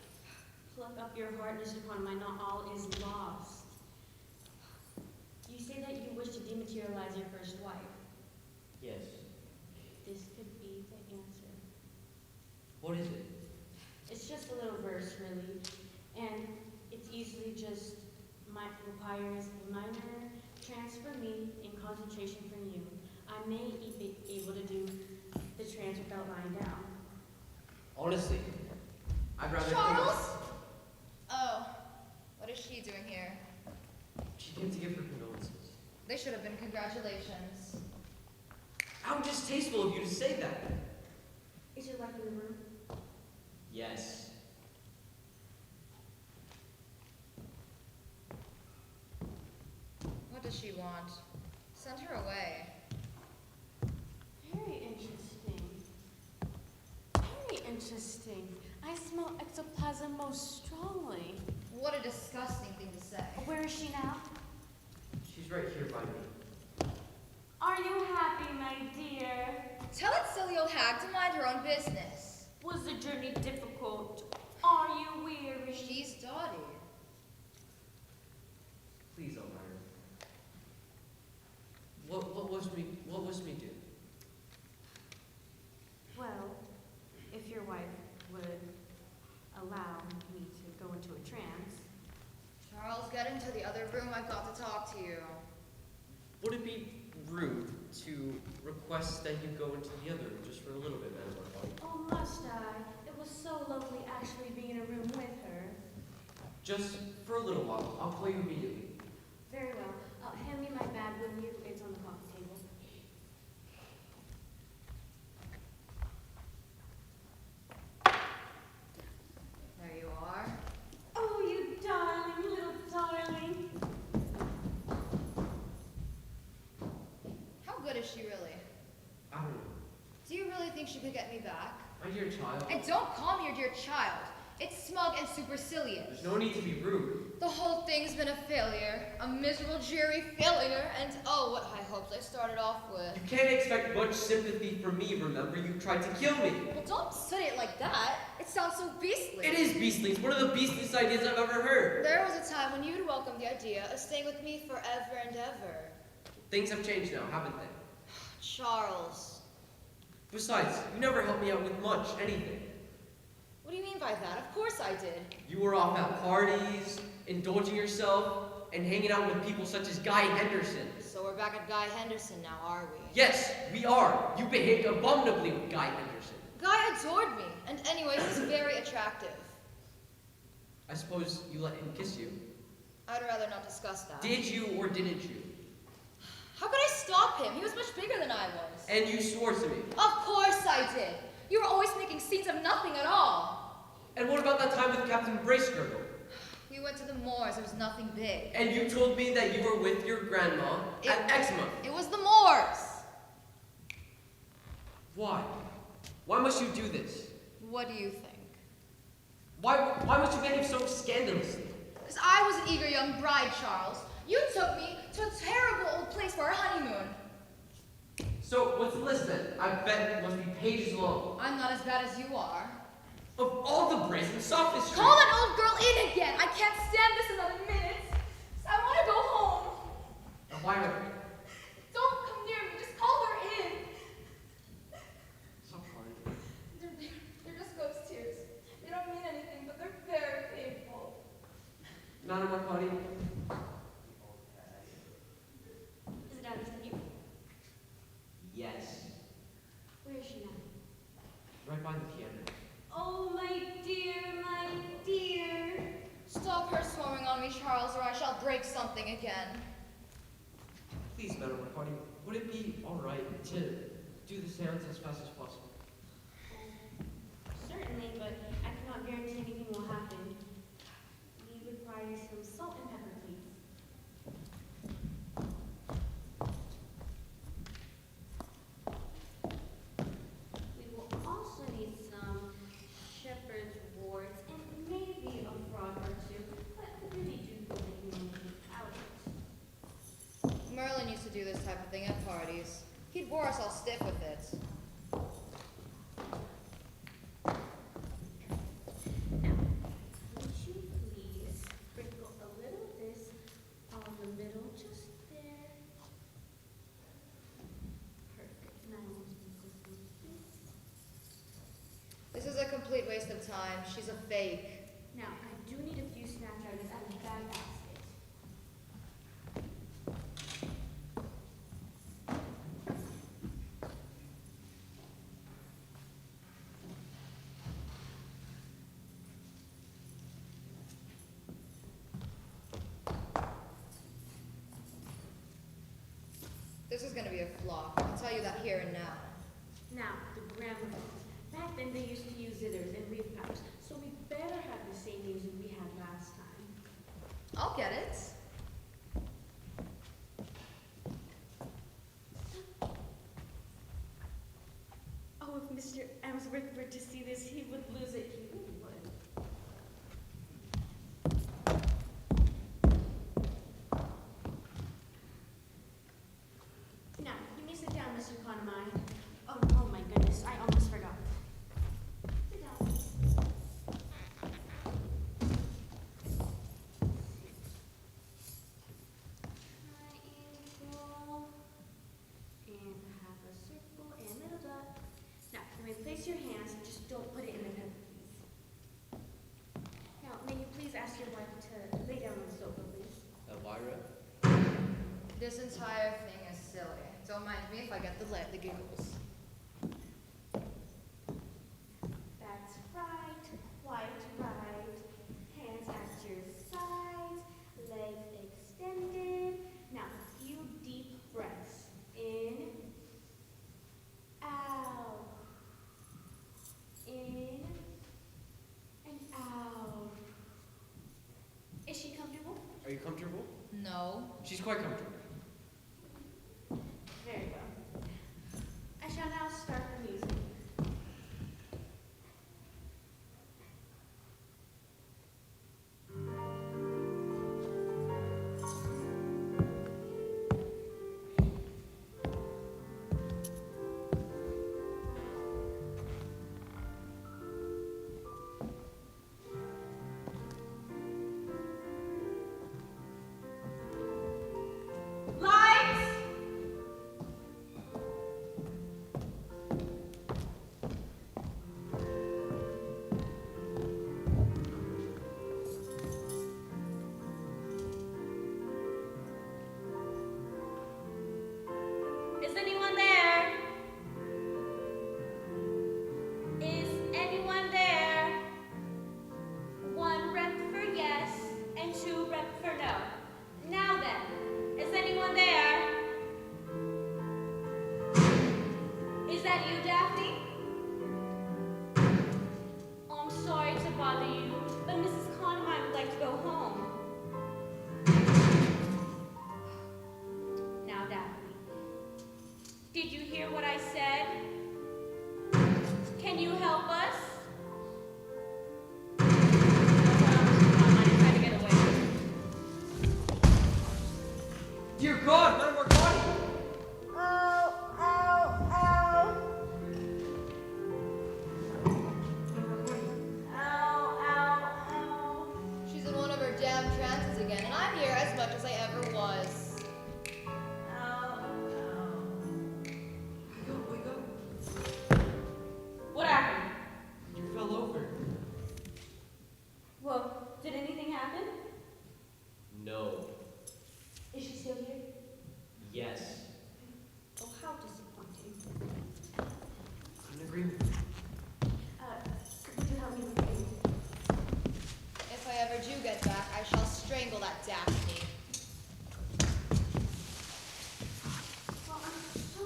Pluck up your heart, Mr. Conway, not all is lost. You say that you wish to dematerialize your first wife. Yes. This could be the answer. What is it? It's just a little verse, really, and it's easily just requires a minor transfer me in concentration from you. I may be able to do the trance without lying down. Honestly, I'd rather... Charles? Oh, what is she doing here? She came to give her condolences. They should have been congratulations. How distasteful of you to say that. Is your wife in the room? Yes. What does she want? Send her away. Very interesting. Very interesting. I smell ectoplasm most strongly. What a disgusting thing to say. Where is she now? She's right here by me. Are you happy, my dear? Tell that silly old hag to mind her own business. Was the journey difficult? Are you weary? She's dotty. Please, Elvira. What was me do? Well, if your wife would allow me to go into a trance. Charles, get into the other room. I've got to talk to you. Would it be rude to request that you go into the other room just for a little bit, Madam Arcati? Oh, must I? It was so lovely actually being in a room with her. Just for a little while. I'll call you immediately. Very well. Hand me my bag, will you? It's on the coffee table. There you are. Oh, you darling, little darling. How good is she really? I don't know. Do you really think she could get me back? My dear child. And don't call me your dear child. It's smug and supercilious. There's no need to be rude. The whole thing's been a failure. A miserable, dreary failure. And oh, what high hopes I started off with. You can't expect much sympathy from me, remember? You tried to kill me. Well, don't say it like that. It sounds so beastly. It is beastly. It's one of the beastliest ideas I've ever heard. There was a time when you'd welcome the idea of staying with me forever and ever. Things have changed now, haven't they? Charles. Besides, you never helped me out with much, anything. What do you mean by that? Of course I did. You were off at parties, indulging yourself, and hanging out with people such as Guy Henderson. So we're back at Guy Henderson now, are we? Yes, we are. You behaved abominably with Guy Henderson. Guy adored me, and anyways, he's very attractive. I suppose you let him kiss you. I'd rather not discuss that. Did you or didn't you? How could I stop him? He was much bigger than I was. And you swore to me. Of course I did. You were always making scenes of nothing at all. And what about that time with Captain Bracegirdle? We went to the moors. There was nothing big. And you told me that you were with your grandma at Exmouth. It was the moors. Why? Why must you do this? What do you think? Why must you behave so scandalously? Because I was an eager young bride, Charles. You took me to a terrible old place for our honeymoon. So, what's the list then? I bet it must be pages long. I'm not as bad as you are. Of all the brazen sophistry! Call that old girl in again! I can't stand this another minute. I want to go home. Elvira. Don't come near me. Just call her in. Stop crying. They're just ghost tears. They don't mean anything, but they're very painful. Madam Arcati. Is it Alice and you? Yes. Where is she now? Right by the piano. Oh, my dear me, Charles, or I shall break something again. Please, Madame Arcati, would it be alright to do the seance as fast as possible? Certainly, but I cannot guarantee anything will happen. We require some salt and pepper, please. We will also need some shepherd's warts and maybe a frog or two, but I really do feel that you want to out it. Merlin used to do this type of thing at parties. He'd bore us all stiff with it. Would you please sprinkle a little of this on the middle, just there? Perfect. And I will sprinkle some here. This is a complete waste of time. She's a fake. Now, I do need a few snapshots out of that basket. This is gonna be a flop. I can tell you that here and now. Now, the grammar. Back then they used to use zithers and leaf pouch, so we better have the same music we had last time. I'll get it. Oh, if Mr. Emsworth were to see this, he would lose it. He really would. Now, you may sit down, Mr. Conamine. Oh my goodness, I almost forgot. Sit down. Triangle. And half a circle and middle dot. Now, you may place your hands, just don't put it in the pepper, please. Now, may you please ask your wife to lay down on the sofa, please? Elvira? This entire thing is silly. Don't mind me if I get the giggles. That's right, quite right. Hands at your sides, legs extended. Now, a few deep breaths. In, out. In, and out. Is she comfortable? Are you comfortable? No. She's quite comfortable. Very well. I shall now start the music. Lights! Is anyone there? Is anyone there? 1 rep for yes and 2 rep for no. Now then, is anyone there? Is that you, Daphne? Oh, I'm sorry to bother you, but Mrs. Conamine would like to go home. Now, Daphne, did you hear what I said? Can you help us? Trying to get away. Dear God, Madame Arcati! Ow, ow, ow. Ow, ow, ow. She's in one of her damn trances again, and I'm here as much as I ever was. Ow, ow. Wake up. What happened? You fell over. Well, did anything happen? No. Is she still here? Yes. Oh, how disappointing. I'm in agreement. Would you help me with things? If I ever do get back, I shall straight strangle that Daphne. Well, I'm so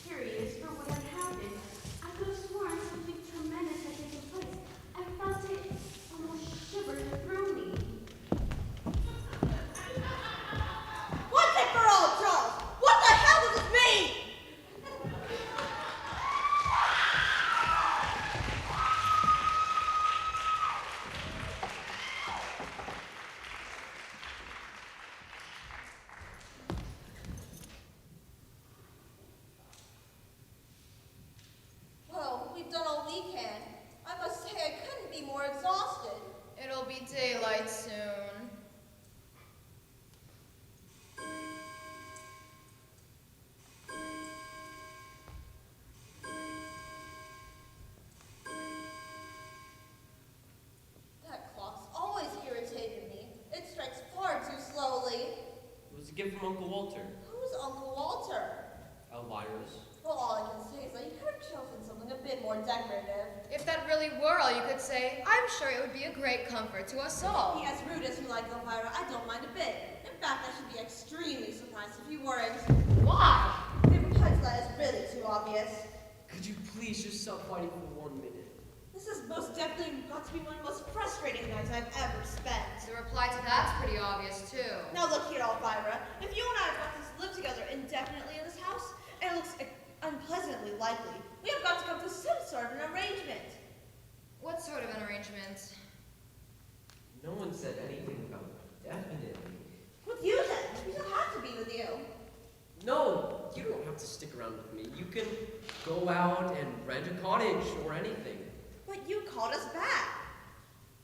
curious for what had happened. I could have sworn something tremendous had taken place. I felt it almost shiver through me. Once and for all, Charles! What the hell does this mean? Well, we've done all we can. I must say I couldn't be more exhausted. It'll be daylight soon. That clock's always irritated me. It strikes far too slowly. It was a gift from Uncle Walter. Who's Uncle Walter? Elvira's. Well, all I can say is that you could have chosen something a bit more decorative. If that really were all you could say, I'm sure it would be a great comfort to us all. Be as rude as you like, Elvira. I don't mind a bit. In fact, I should be extremely surprised if you weren't. Why? The reply to that is really too obvious. Could you please just stop fighting for 1 minute? This is most definitely got to be one of the most frustrating nights I've ever spent. The reply to that's pretty obvious, too. Now look here, Elvira. If you and I have got to live together indefinitely in this house, and it looks unpleasantly likely, we have got to come to some sort of an arrangement. What sort of an arrangement? No one said anything about definitely. With you then. We don't have to be with you. No, you don't have to stick around with me. You can go out and rent a cottage or anything. But you called us back.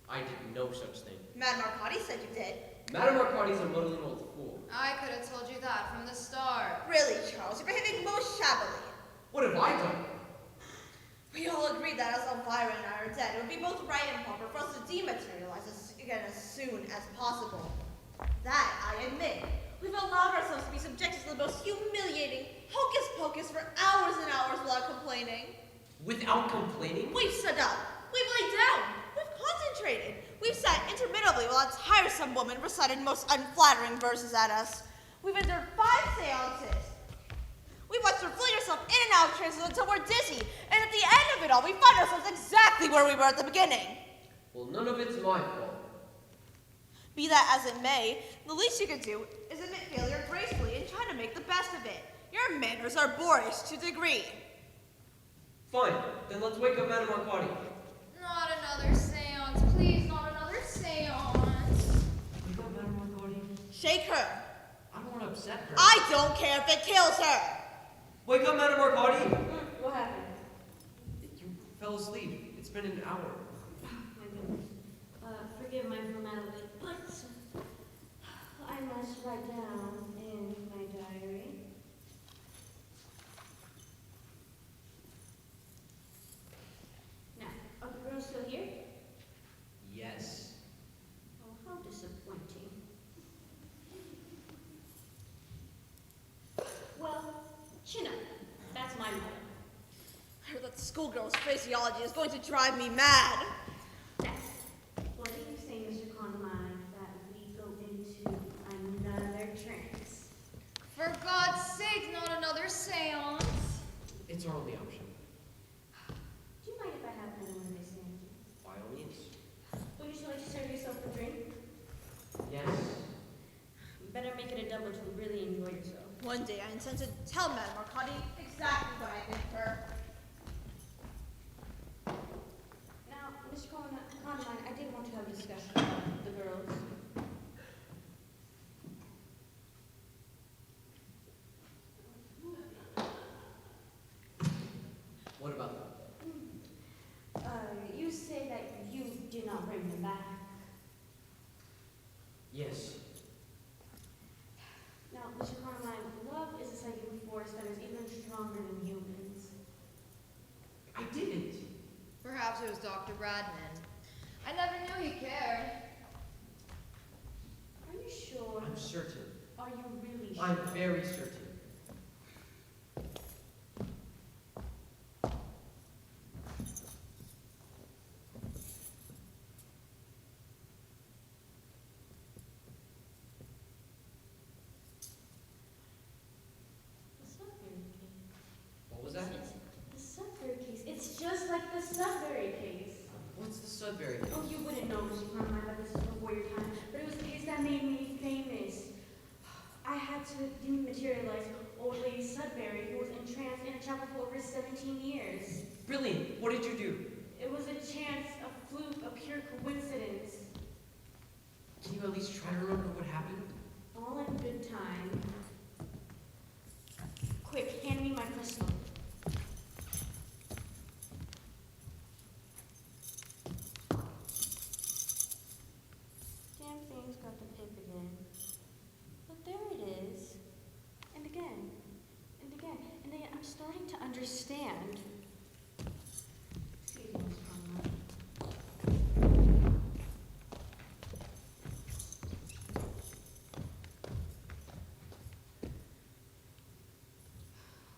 I did no such thing. Madame Arcati said you did. Madame Arcati's a muddling old fool. I could have told you that from the start. Really, Charles, you're behaving most shabbily. What have I done? We all agreed that as Elvira and I are dead, it would be both right and proper for us to dematerialize again as soon as possible. That I admit. We've allowed ourselves to be subjected to the most humiliating hocus-pocus for hours and hours without complaining. Without complaining? We've stood up. We've laid down. We've concentrated. We've sat interminably while a tiresome woman recited most unflattering verses at us. We've endured 5 seances. We watched her fling herself in and out of trances until we're dizzy, and at the end of it all, we find ourselves exactly where we were at the beginning. Well, none of it's my fault. Be that as it may, the least you could do is admit failure gracefully and try to make the best of it. Your manners are boorish to a degree. Fine, then let's wake up Madame Arcati. Not another seance, please, not another seance. Wake up Madame Arcati. Shake her. I don't want to upset her. I don't care if it kills her. Wake up Madame Arcati. What happened? You fell asleep. It's been an hour. My goodness. Forgive my formality, but I must write down in my diary. Now, are the girls still here? Yes. Oh, how disappointing. Well, chin up. That's my motto. I heard that schoolgirl's phraseology is going to drive me mad. Now, what do you say, Mr. Conline, that we go into another trance? For God's sake, not another seance. It's our only option. Do you mind if I have another one of these things? By all means. Would you like to serve yourself a drink? Yes. You better make it a double to really enjoy yourself. One day I intend to tell Madame Arcati exactly what I think of her. Now, Mr. Conline, I did want to have a discussion about the girls. What about that? You say that you did not bring them back. Yes. Now, Mr. Conline, love is a psychic force that is even stronger than humans. I didn't. Perhaps it was Dr. Bradman. I never knew he cared. Are you sure? I'm certain. Are you really sure? I'm very certain. Sudbury. Oh, you wouldn't know, Mr. Carmine, that this is before your time, but it was the case that made me famous. I had to dematerialize old lady Sudbury, who was entranced in a chapel for over 17 years. Brilliant. What did you do? It was a chance, a fluke, a pure coincidence. Can you at least try to remember what happened? All in good time. Quick, hand me my crystal. Damn thing's got the pip again. But there it is. And again. And again. And again. I'm starting to understand. Excuse me, Miss Conrad.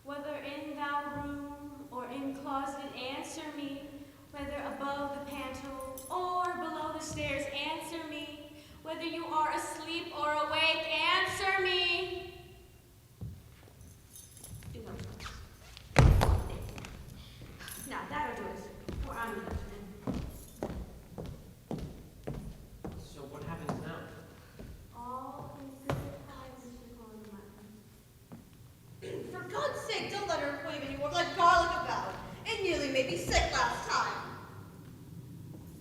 Whether in thou room or in closet, answer me. Whether above the pantel or below the stairs, answer me. Whether you are asleep or awake, answer me. Do those ones. Now that'll do it. Or I'm the judgment. So what happens now? All in good time, Mr. Conrad. For God's sake, don't let her wave anymore like garlic about. It nearly made me sick last time.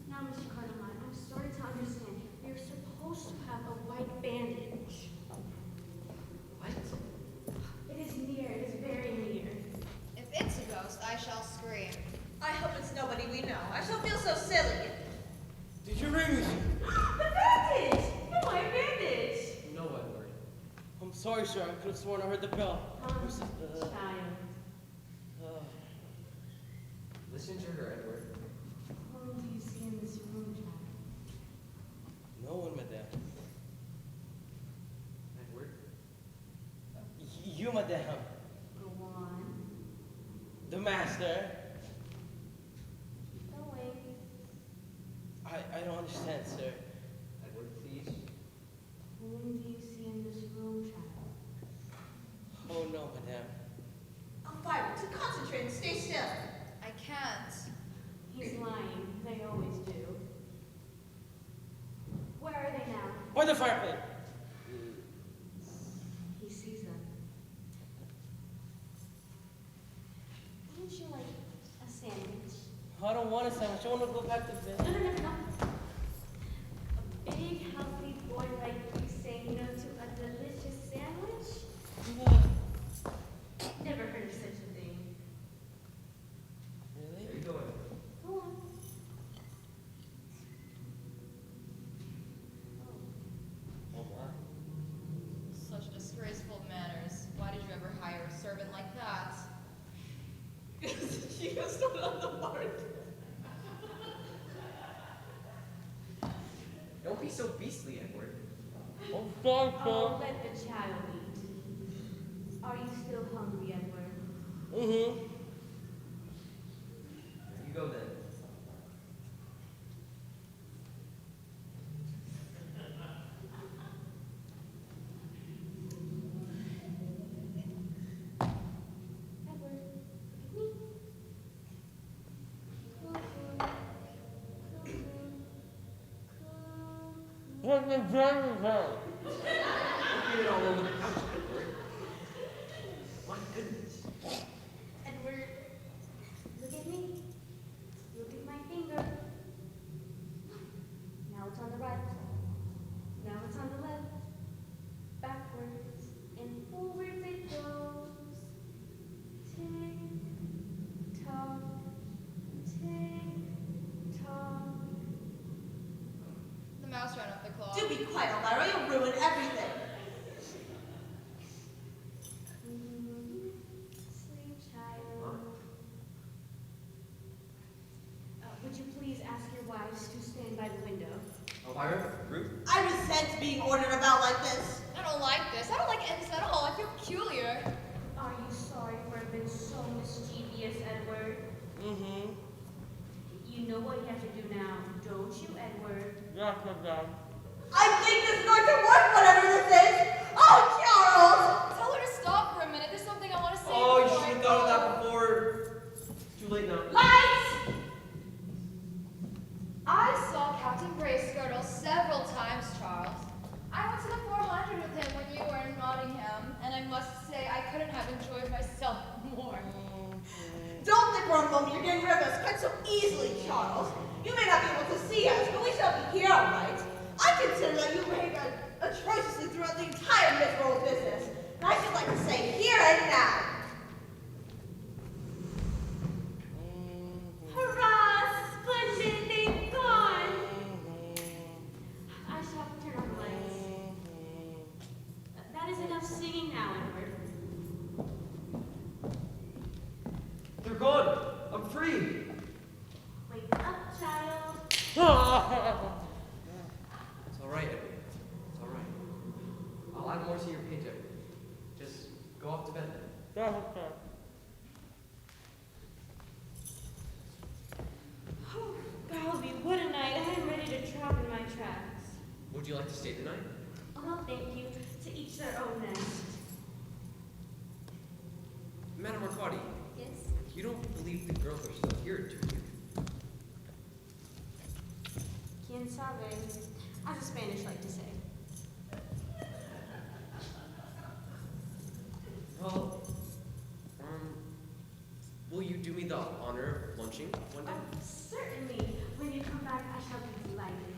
Now, Mr. Cardamine, I'm starting to understand. You're supposed to have a white bandage. What? It is near. It is very near. If it's a ghost, I shall scream. I hope it's nobody we know. I shall feel so silly. Did you ring me? The bandage! The white bandage! No, Edward. I'm sorry, sir. I could have sworn I heard the bell. Where's the- Child. Listen to her, Edward. Whom do you see in this room, child? No one, madame. Edward? You, madame. Go on. The master. Keep going. I don't understand, sir. Edward, please. Whom do you see in this room, child? Oh, no, madame. Elvira, to concentrate and stay still. I can't. He's lying. They always do. Where are they now? By the fireplace. He sees them. Wouldn't you like a sandwich? I don't want a sandwich. I want to go back to bed. No. A big, healthy boy like you saying no to a delicious sandwich? Never heard of such a thing. Really? There you go, Edward. Go on. Oh, my. Such disgraceful manners. Why did you ever hire a servant like that? She was still on the mark. Don't be so beastly, Edward. Oh, sorry, Oh, let the child eat. Are you still hungry, Edward? Mm-hmm. There you go, then. Edward, look at me. What the hell is that? Don't get it all over the couch, Edward. My goodness. Edward, look at me. Look at my finger. Now it's on the right. Now it's on the left. Backwards and forwards it goes. Tick tock, tick tock. The mouse ran up the clock. Do be quiet, Elvira. You'll ruin everything. Sleep, child. Would you please ask your wives to stand by the window? Elvira? Ruth? I resent being ordered about like this. I don't like this. I don't like this at all. I feel peculiar. Are you sorry for having been so mischievous, Edward? Mm-hmm. You know what you have to do now, don't you, Edward? Yes, madame. I think this is going to work, whatever this is. Oh, Charles! Tell her to stop for a minute. There's something I want to say. Oh, you before should I have thought of go. that before. Too late now. Lights! I are right. I consider that you behaved atrociously throughout the entire miserable business. And I should like to say here and now. Hurrah! Splendid! They've gone! I shall have to turn on the lights. That is enough singing now, Edward. They're gone. I'm free. Wake up, child. It's all right, Evelyn. It's all right. I'll add more to your paycheck. Just go off to bed then. Oh, golly, what a night. I am ready to drop in my tracks. Would you like to stay the night? Oh, no, thank you. To each their own nest. Madame Arcati, Yes? you don't believe the girls are still here, do you? Quien sabe, as the Spanish like to say. Well, will you do me the honor of lunching one day? Certainly. When you come back, I shall be delighted.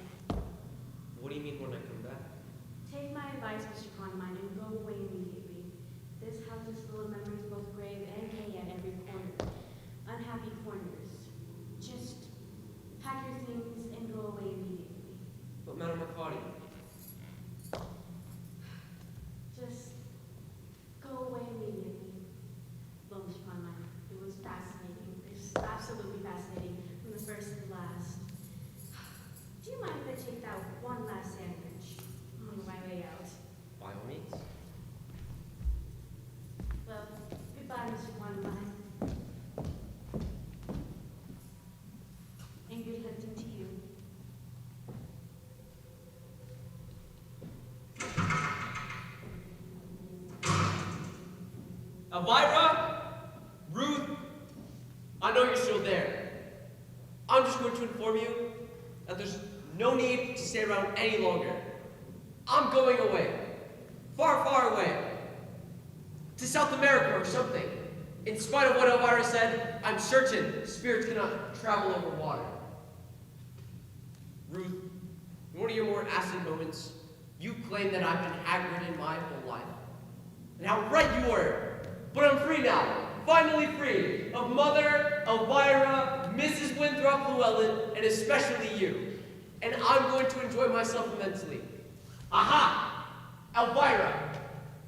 What do you mean when I come back? Take my advice, Mr. Conmine, and go away immediately. This house is full of memories, both grave and gay at every corner. Unhappy corners. Just pack your things and go away immediately. But Madame Arcati, Just go away immediately. Well, Mr. Conmine, it was fascinating. It's absolutely fascinating from the first to the last. Do you mind if I take that one last sandwich on my way out? by all means. Well, goodbye, Mr. Conmine. And good hunting to you. Elvira? Ruth? I know you're still there. I'm just going to inform you that there's no need to stay around any longer. I'm going away. Far, far away. To South America or something. In spite of what Elvira said, I'm certain spirits cannot travel over water. Ruth, in one of your more acid moments, you claim that I've been Hagrid my whole life. And how right you were. But I'm free now. Finally free. Of Mother, Elvira, Mrs. Winthrop Llewellyn, and especially you. And I'm going to enjoy myself immensely. Aha! Elvira!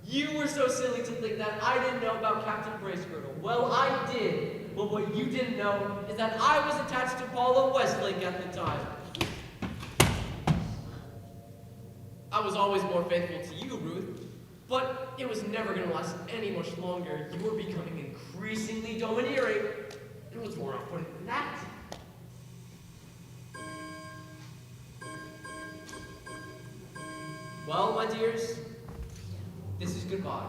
You were so silly to think that I didn't know about Captain Bracegirdle. Well, I did. But what you didn't know is that I was attached to Paula Westlake at the time. I was always more faithful to you, Ruth. But it was never going to last any much longer. You were becoming increasingly domineering. And what's more off-putting than that? Well, my dears, this is goodbye.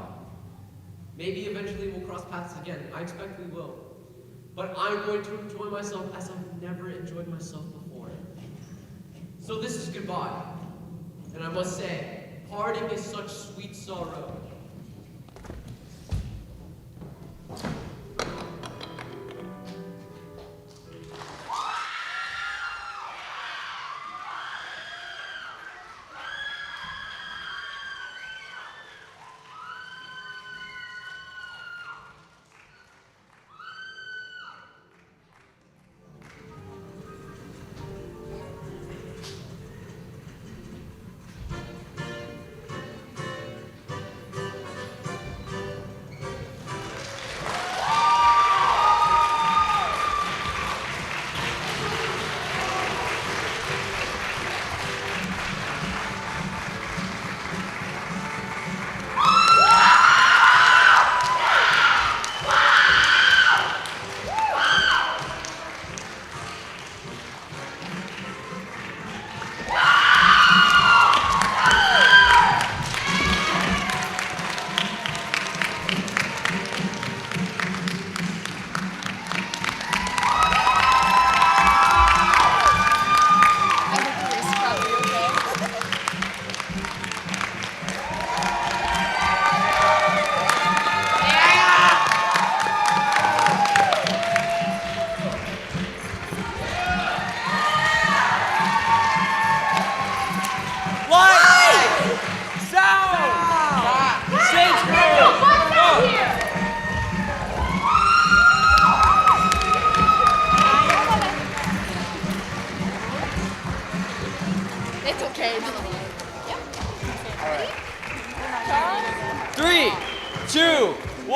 Maybe eventually we'll cross paths again. I expect we will. But I'm going to enjoy myself as I've never enjoyed myself before. So this is goodbye. And I must say, parting is such sweet sorrow.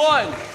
one.